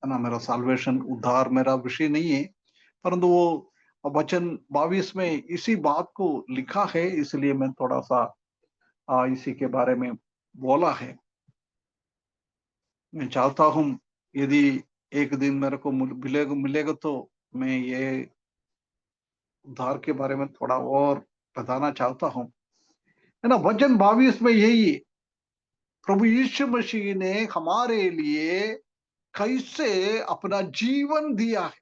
है ना। मेरा साल्वेशन, उद्धार मेरा विषय नहीं है, परंतु वो वचन 22 में इसी बात को लिखा है, इसलिए मैं थोड़ा सा इसी के बारे में बोला है। मैं चाहता हूं यदि एक दिन मेरे को मिलेगा तो मैं ये उद्धार के बारे में थोड़ा और बताना चाहता हूं, है ना। वचन 22 में यही है, प्रभु यीशु मसीह ने हमारे लिए कैसे अपना जीवन दिया है।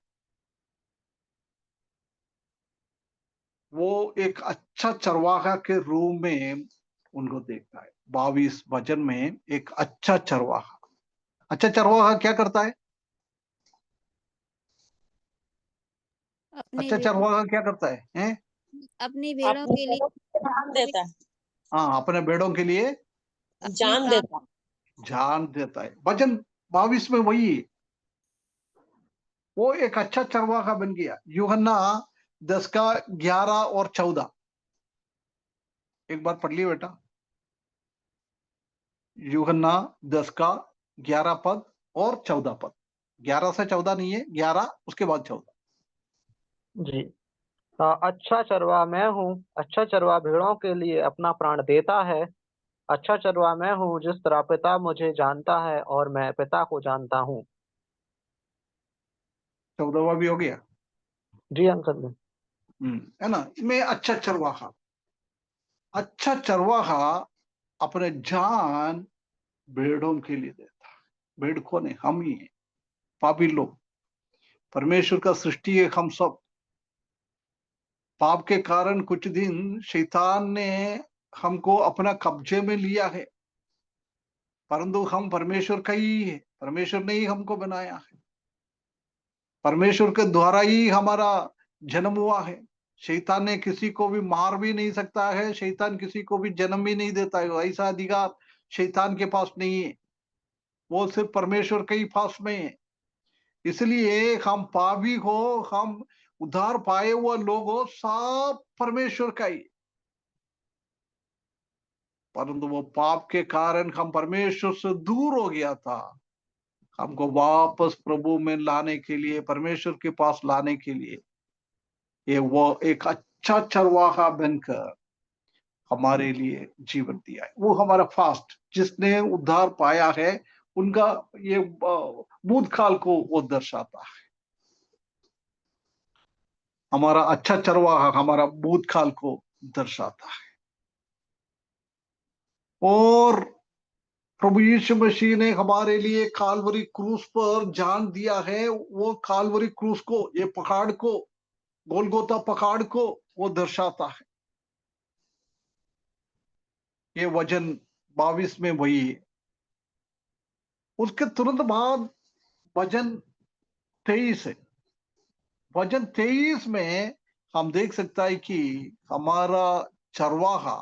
वो एक अच्छा चरवाहा के रूप में उनको देखता है। 22 वचन में एक अच्छा चरवाहा, अच्छा चरवाहा क्या करता है? अपनी अच्छा भेड़ों चरवाहा क्या करता है, हैं? अपनी भेड़ों के लिए जान देता है, हाँ, अपने भेड़ों के लिए अपनी जान प्राण देता है। जान देता है। वचन 22 में वही है। वो एक अच्छा चरवाहा बन गया। यूहन्ना 10 का 11 और 14 एक बार पढ़ लियो बेटा। यूहन्ना 10 का 11 पद और 14 पद। 11 से 14 नहीं है, 11 उसके बाद 14। जी। अच्छा चरवाहा मैं हूँ। अच्छा चरवाहा भेड़ों के लिए अपना प्राण देता है। अच्छा चरवाहा मैं हूँ, जिस तरह पिता मुझे जानता है और मैं पिता को जानता हूँ। 14वां भी हो गया। जी अंकल जी। है ना। मैं अच्छा चरवाहा, अच्छा चरवाहा अपने जान भेड़ों के लिए देता है। भेड़ कौन है? हम ही है, पापी लोग। परमेश्वर का सृष्टि है हम सब। पाप के कारण कुछ दिन शैतान ने हमको अपना कब्जे में लिया है, परंतु हम परमेश्वर का ही है। परमेश्वर ने ही हमको बनाया है। परमेश्वर के द्वारा ही हमारा जन्म हुआ है। शैतान ने किसी को भी मार भी नहीं सकता है, शैतान किसी को भी जन्म भी नहीं देता है। ऐसा अधिकार शैतान के पास नहीं है, वो सिर्फ परमेश्वर के ही पास में है। इसलिए हम पापी हो, हम उद्धार पाए हुए लोग हो, सब परमेश्वर का ही। परंतु वो पाप के कारण हम परमेश्वर से दूर हो गया था। हमको वापस प्रभु में लाने के लिए, परमेश्वर के पास लाने के लिए ये वो एक अच्छा चरवाहा बनकर हमारे लिए जीवन दिया है। वो हमारा फास्ट, जिसने उद्धार पाया है, उनका ये भूतकाल को वो दर्शाता है। हमारा अच्छा चरवाहा हमारा भूतकाल को दर्शाता है। और प्रभु यीशु मसीह ने हमारे लिए कालवरी क्रूस पर जान दिया है। वो कालवरी क्रूस को, ये पहाड़ को, गोलगोता पहाड़ को वो दर्शाता है। ये वचन 22 में वही है। उसके तुरंत बाद वचन 23 है। वचन 23 में हम देख सकता है कि हमारा चरवाहा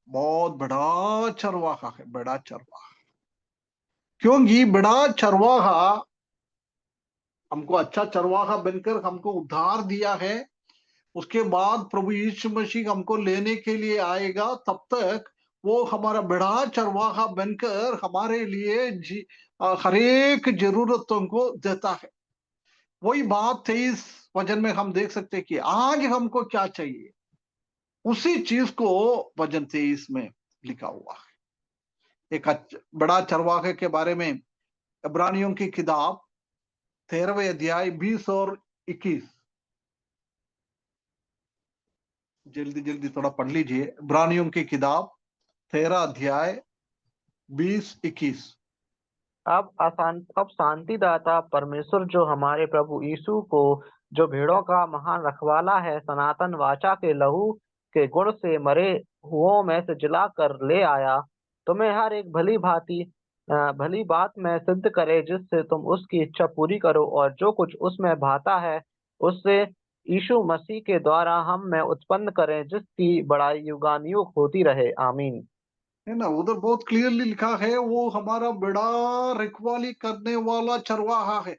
बहुत बड़ा चरवाहा है, बड़ा चरवाहा। क्योंकि बड़ा चरवाहा हमको अच्छा चरवाहा बनकर हमको उद्धार दिया है। उसके बाद प्रभु यीशु मसीह हमको लेने के लिए आएगा, तब तक वो हमारा बड़ा चरवाहा बनकर हमारे लिए हर एक जरूरतों को देता है। वही बात 23 वचन में हम देख सकते हैं कि आज हमको क्या चाहिए, उसी चीज को वचन 23 में लिखा हुआ है। एक बड़ा चरवाहे के बारे में इब्रानियों की किताब 13वें अध्याय 20 और 21, जल्दी जल्दी थोड़ा पढ़ लीजिए। इब्रानियों की किताब 13 अध्याय 20-21। अब शांतिदाता परमेश्वर जो हमारे प्रभु यीशु को, जो भेड़ों का महान रखवाला है, सनातन वाचा के लहू के गुण से मरे हुओं में से जिला कर ले आया, तुम्हें हर एक भली बात में सिद्ध करे, जिससे तुम उसकी इच्छा पूरी करो, और जो कुछ उसमें भाता है उससे यीशु मसीह के द्वारा हम में उत्पन्न करें, जिसकी बड़ाई युगानुयुग होती रहे। आमीन। है ना, उधर बहुत क्लियरली लिखा है, वो हमारा बड़ा रखवाली करने वाला चरवाहा है।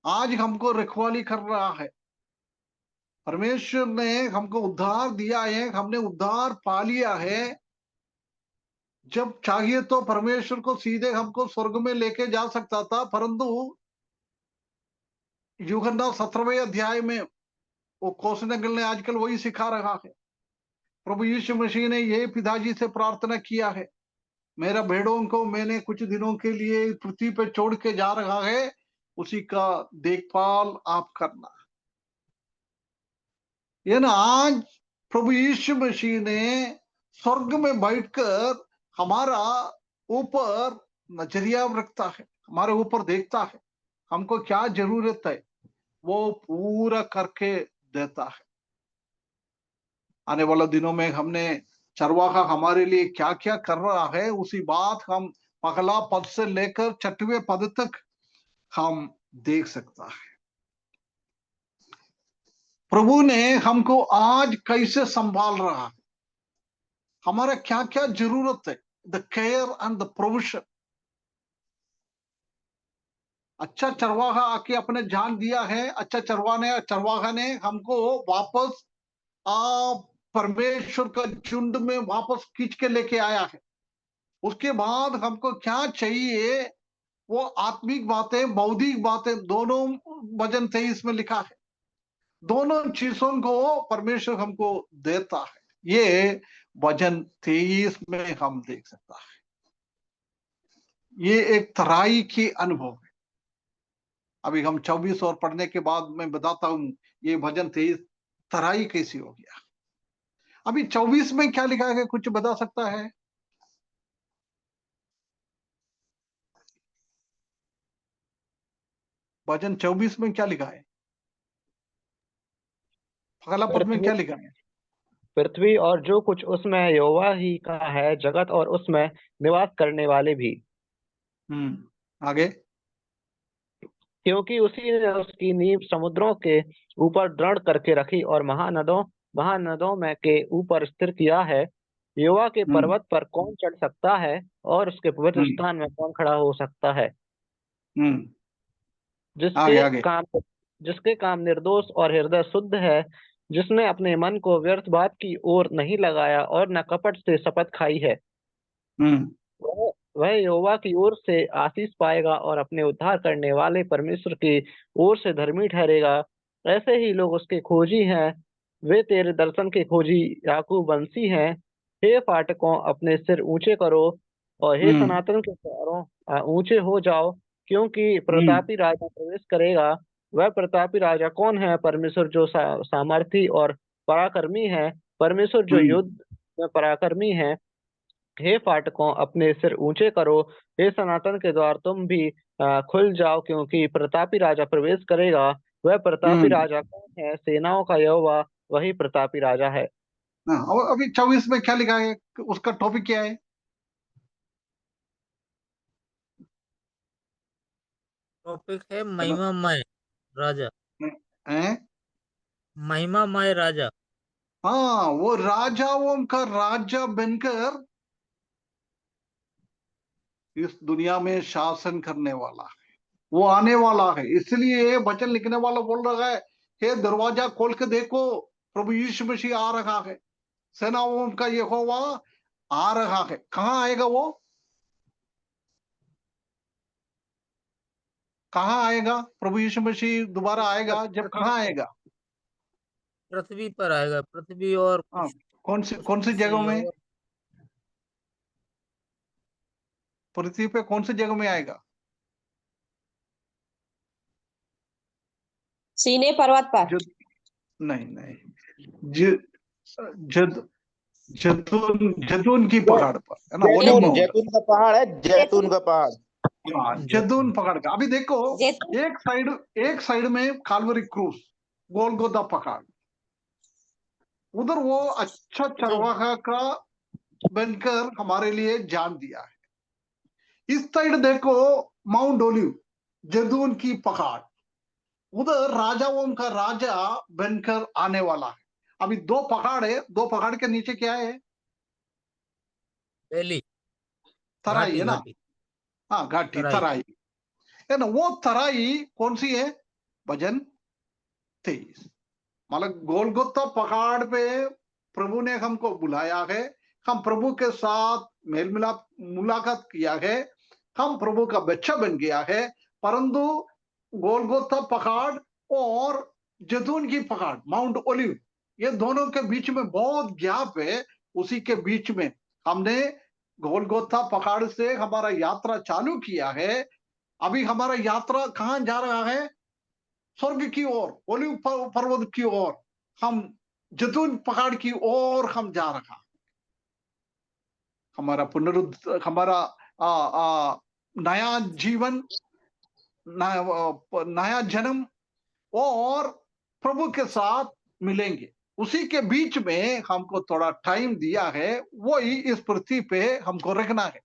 आज हमको रखवाली कर रहा है। परमेश्वर ने हमको उद्धार दिया है, हमने उद्धार पा लिया है। जब चाहिए तो परमेश्वर को सीधे हमको स्वर्ग में लेके जा सकता था, परंतु यूहन्ना 17वें अध्याय में वो कौशन अंकल ने आजकल वही सिखा रहा है। प्रभु यीशु मसीह ने ये पिताजी से प्रार्थना किया है, मेरा भेड़ों को मैंने कुछ दिनों के लिए पृथ्वी पे छोड़ के जा रहा है, उसी का देखभाल आप करना। ये ना, आज प्रभु यीशु मसीह ने स्वर्ग में बैठकर हमारा ऊपर नजरिया रखता है, हमारे ऊपर देखता है, हमको क्या जरूरत है वो पूरा करके देता है। आने वाले दिनों में हमने चरवाहा हमारे लिए क्या क्या कर रहा है, उसी बात हम पहला पद से लेकर 6वें पद तक हम देख सकता है। प्रभु ने हमको आज कैसे संभाल रहा है, हमारा क्या क्या जरूरत है, the care and the provision. अच्छा चरवाहा आके अपने जान दिया है, अच्छा चरवाहा ने हमको वापस परमेश्वर का झुंड में वापस खींच के लेके आया है। उसके बाद हमको क्या चाहिए, वो आत्मिक बातें, बौद्धिक बातें, दोनों वचन 23 में लिखा है। दोनों चीजों को परमेश्वर हमको देता है, ये वचन 23 में हम देख सकता है। ये एक तराई की अनुभव है। अभी हम 24 और पढ़ने के बाद मैं बताता हूं ये वचन 23 तराई कैसी हो गया। अभी 24 में क्या लिखा है, कुछ बता सकता है? वचन 24 में क्या लिखा है? पहला पद में क्या लिखा है? पृथ्वी और जो कुछ उसमें यहोवा ही का है, जगत और उसमें निवास करने वाले भी। आगे। क्योंकि उसी ने उसकी नींव समुद्रों के ऊपर दृढ़ करके रखी, और महानदों में के ऊपर स्थिर किया है। यहोवा के पर्वत पर कौन चढ़ सकता है, और उसके पवित्र स्थान में कौन खड़ा हो सकता है? जिसके काम निर्दोष और हृदय शुद्ध है, जिसने अपने मन को व्यर्थ बात की ओर नहीं लगाया, और न कपट से शपथ खाई है, वह यहोवा की ओर से आशीष पाएगा, और अपने उद्धार करने वाले परमेश्वर की ओर से धर्मी ठहरेगा। ऐसे ही लोग उसके खोजी हैं, वे तेरे दर्शन के खोजी याकूब वंशी हैं। हे फाटकों, अपने सिर ऊंचे करो, और हे सनातन के द्वारों ऊंचे हो जाओ, क्योंकि प्रतापी राजा प्रवेश करेगा। वह प्रतापी राजा कौन है? परमेश्वर जो सामर्थी और पराक्रमी है, परमेश्वर जो युद्ध में पराक्रमी है। हे फाटकों, अपने सिर ऊंचे करो, हे सनातन के द्वार तुम भी खुल जाओ, क्योंकि प्रतापी राजा प्रवेश करेगा। वह प्रतापी राजा कौन है? सेनाओं का यहोवा, वही प्रतापी राजा है। और अभी 24 में क्या लिखा है, उसका टॉपिक क्या है? टॉपिक है महिमामय राजा। महिमामय राजा। हाँ, वो राजाओं का राजा बनकर इस दुनिया में शासन करने वाला है, वो आने वाला है। इसलिए वचन लिखने वाला बोल रहा है, हे दरवाजा खोल के देखो, प्रभु यीशु मसीह आ रहा है, सेनाओं का यहोवा आ रहा है। कहाँ आएगा वो? कहाँ आएगा प्रभु यीशु मसीह? दोबारा आएगा जब कहाँ आएगा? पृथ्वी पर आएगा, पृथ्वी और हाँ, कुछ कौन सी जगह में? और पृथ्वी पे कौन सी जगह में आएगा? सीने पर्वत पर। जद नहीं नहीं, ज, जद जदून की पहाड़ पर, है ना? Olive mount. जैतून का पहाड़ है, जैतून का पहाड़। हाँ, जदून पहाड़ का। अभी देखो, जैतून। एक साइड में काल्वरी क्रूस, गोलगोदा पहाड़, उधर वो अच्छा चरवाहा का बनकर हमारे लिए जान दिया है। इस साइड देखो, माउंट ओलिव, जदून की पहाड़, उधर राजाओं का राजा बनकर आने वाला है। अभी दो पहाड़ है, दो पहाड़ के नीचे क्या है? वैली, तराई घाटी है ना? घाटी हाँ, घाटी, तराई। तराई है ना? वो तराई कौन सी है? भजन 23। मतलब गोलगोता पहाड़ पे प्रभु ने हमको बुलाया है, हम प्रभु के साथ मेल मिलाप मुलाकात किया है, हम प्रभु का बच्चा बन गया है। परंतु गोलगोता पहाड़ और जैतून की पहाड़, माउंट ओलिव, ये दोनों के बीच में बहुत गैप है। उसी के बीच में हमने गोलगोता पहाड़ से हमारा यात्रा चालू किया है। अभी हमारा यात्रा कहाँ जा रहा है? स्वर्ग की ओर, ओलिव पर्वत की ओर, हम जैतून पहाड़ की ओर हम जा रहा। हमारा हमारा नया जीवन, नया जन्म और प्रभु के साथ मिलेंगे। उसी के बीच में हमको थोड़ा टाइम दिया है, वही इस पृथ्वी पे हमको रखना है।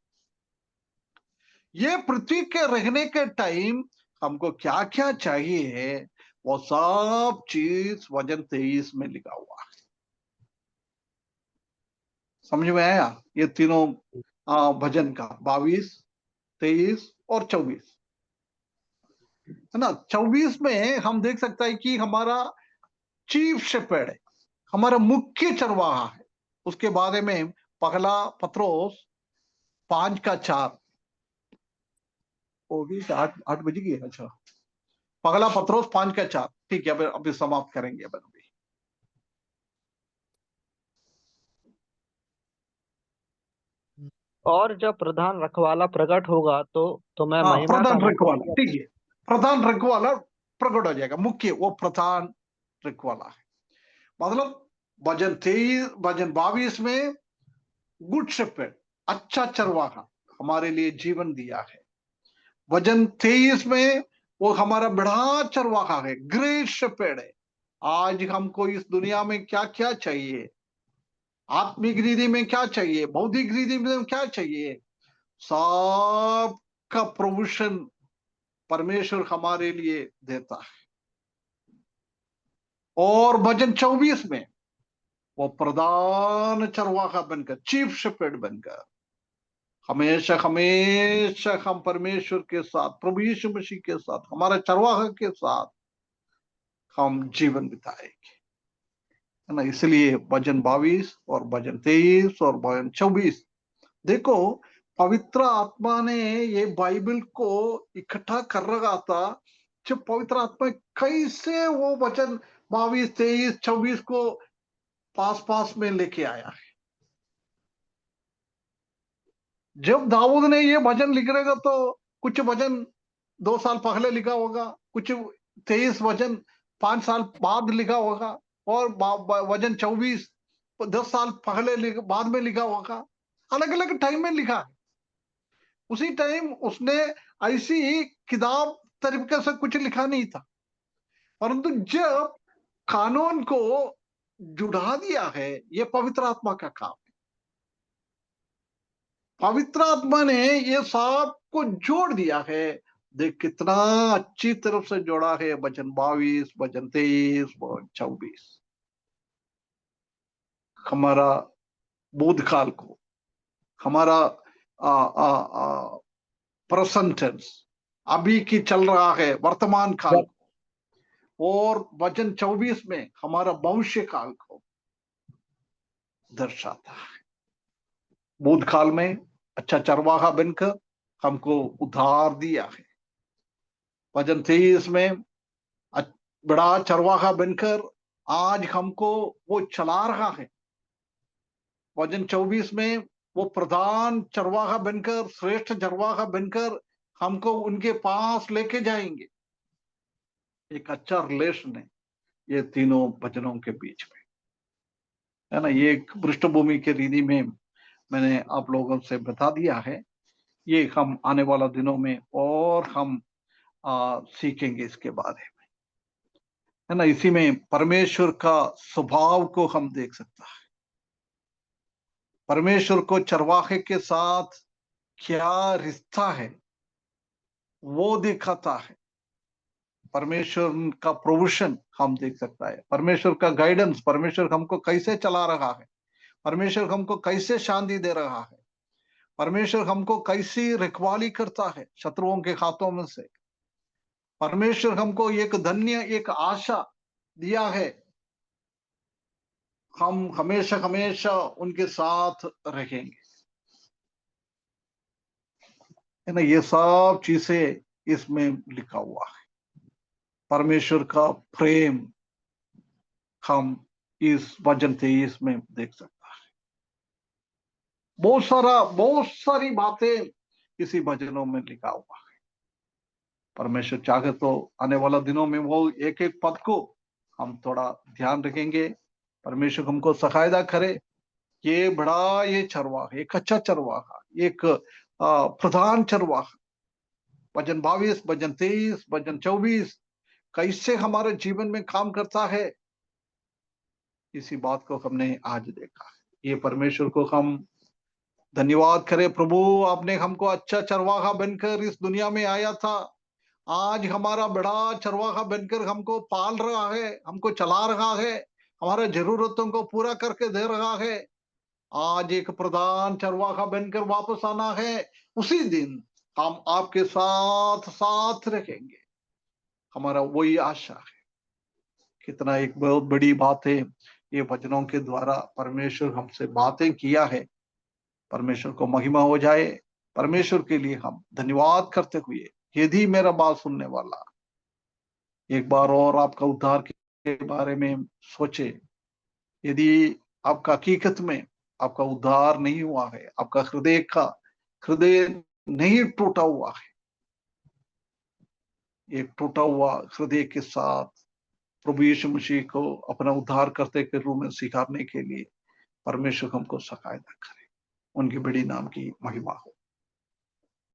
ये पृथ्वी के रहने के टाइम हमको क्या क्या चाहिए, वो सब चीज वचन 23 में लिखा हुआ है। समझ में आया? ये तीनों भजन का 22, 23 और 24, है ना? 24 में हम देख सकते हैं कि हमारा चीफ शेपर्ड है, हमारा मुख्य चरवाहा है। उसके बारे में पहला पत्रोस 5:4, वो भी 8 बजे की है। अच्छा, पहला पत्रोस 5:4, ठीक है। अभी समाप्त करेंगे अभी। और जब प्रधान रखवाला प्रकट होगा तो तुम्हें हाँ, महिमा का प्रधान मुकुट रखवाला, ठीक है। प्रधान रखवाला प्रकट हो जाएगा, मुख्य वो प्रधान रखवाला है। मतलब भजन 22 में गुड शेपर्ड, अच्छा चरवाहा, हमारे लिए जीवन दिया है। भजन 23 में वो हमारा बड़ा चरवाहा है, ग्रेट शेपर्ड है। आज हमको इस दुनिया में क्या क्या चाहिए, आत्मिक रीति में क्या चाहिए, बौद्धिक रीति में क्या चाहिए, सब का प्रोविजन परमेश्वर हमारे लिए देता है। और भजन 24 में वो प्रधान चरवाहा बनकर, चीफ शेपर्ड बनकर, हमेशा हमेशा हम परमेश्वर के साथ, प्रभु यीशु मसीह के साथ, हमारे चरवाहा के साथ हम जीवन बिताएंगे, है ना? इसलिए भजन 22 और भजन 23 और भजन 24, देखो, पवित्र आत्मा ने ये बाइबल को इकट्ठा कर रखा था। जब पवित्र आत्मा कैसे वो वचन 22, 23, 24 को पास पास में लेके आया है। जब दाऊद ने ये भजन लिख रहेगा तो कुछ भजन 2 साल पहले लिखा होगा, कुछ 23 वचन 5 साल बाद लिखा होगा, और वचन 24 10 साल पहले बाद में लिखा होगा। अलग अलग टाइम में लिखा है। उसी टाइम उसने ऐसी किताब तरीके से कुछ लिखा नहीं था। परंतु जब कानून को जुड़ा दिया है, ये पवित्र आत्मा का काम है। पवित्र आत्मा ने ये सब को जोड़ दिया है। देख कितना अच्छी तरफ से जोड़ा है, वचन 22, वचन 23, वचन 24, हमारा भूतकाल को, हमारा प्रेजेंट टेंस, अभी की चल रहा है, वर्तमान काल, और वचन 24 में हमारा भविष्य काल को दर्शाता है। भूतकाल में अच्छा चरवाहा बनकर हमको उद्धार दिया है। वचन 23 में बड़ा चरवाहा बनकर आज हमको वो चला रहा है। वचन 24 में वो प्रधान चरवाहा बनकर, श्रेष्ठ चरवाहा बनकर हमको उनके पास लेके जाएंगे। एक अच्छा रिलेशन है ये तीनों वचनों के बीच में, है ना। ये एक पृष्ठभूमि के रीति में मैंने आप लोगों से बता दिया है। ये हम आने वाला दिनों में और हम सीखेंगे इसके बारे में, है ना। इसी में परमेश्वर का स्वभाव को हम देख सकता है। परमेश्वर को चरवाहे के साथ क्या रिश्ता है वो दिखाता है। परमेश्वर का प्रोविजन हम देख सकता है, परमेश्वर का गाइडेंस, परमेश्वर हमको कैसे चला रहा है, परमेश्वर हमको कैसे शांति दे रहा है, परमेश्वर हमको कैसी रखवाली करता है शत्रुओं के हाथों में से। परमेश्वर हमको एक धन्य, एक आशा दिया है, हम हमेशा हमेशा उनके साथ रहेंगे, है ना। ये सब चीजें इसमें लिखा हुआ है। परमेश्वर का प्रेम हम इस वचन 23 में देख सकता है। बहुत सारी बातें इसी वचनों में लिखा हुआ है। परमेश्वर चाहे तो आने वाला दिनों में वो एक एक पद को हम थोड़ा ध्यान रखेंगे। परमेश्वर हमको सहायता करे। ये बड़ा, ये चरवाहा, एक अच्छा चरवाहा, एक प्रधान चरवाहा, वचन 22, वचन 23, वचन 24 कैसे हमारे जीवन में काम करता है, इसी बात को हमने आज देखा है। ये परमेश्वर को हम धन्यवाद करें। प्रभु, आपने हमको अच्छा चरवाहा बनकर इस दुनिया में आया था। आज हमारा बड़ा चरवाहा बनकर हमको पाल रहा है, हमको चला रहा है, हमारे जरूरतों को पूरा करके दे रहा है। आज एक प्रधान चरवाहा बनकर वापस आना है। उसी दिन हम आपके साथ साथ रहेंगे, हमारा वही आशा है। कितना एक बहुत बड़ी बात है, ये वचनों के द्वारा परमेश्वर हमसे बातें किया है। परमेश्वर को महिमा हो जाए। परमेश्वर के लिए हम धन्यवाद करते हुए, यदि मेरा बात सुनने वाला एक बार और आपका उद्धार के बारे में सोचे, यदि आपका हकीकत में आपका उद्धार नहीं हुआ है, आपका हृदय नहीं टूटा हुआ है, एक टूटा हुआ हृदय के साथ प्रभु यीशु मसीह को अपना उद्धार करते के रूप में स्वीकारने के लिए परमेश्वर हमको सहायता करे। उनकी बड़ी नाम की महिमा हो।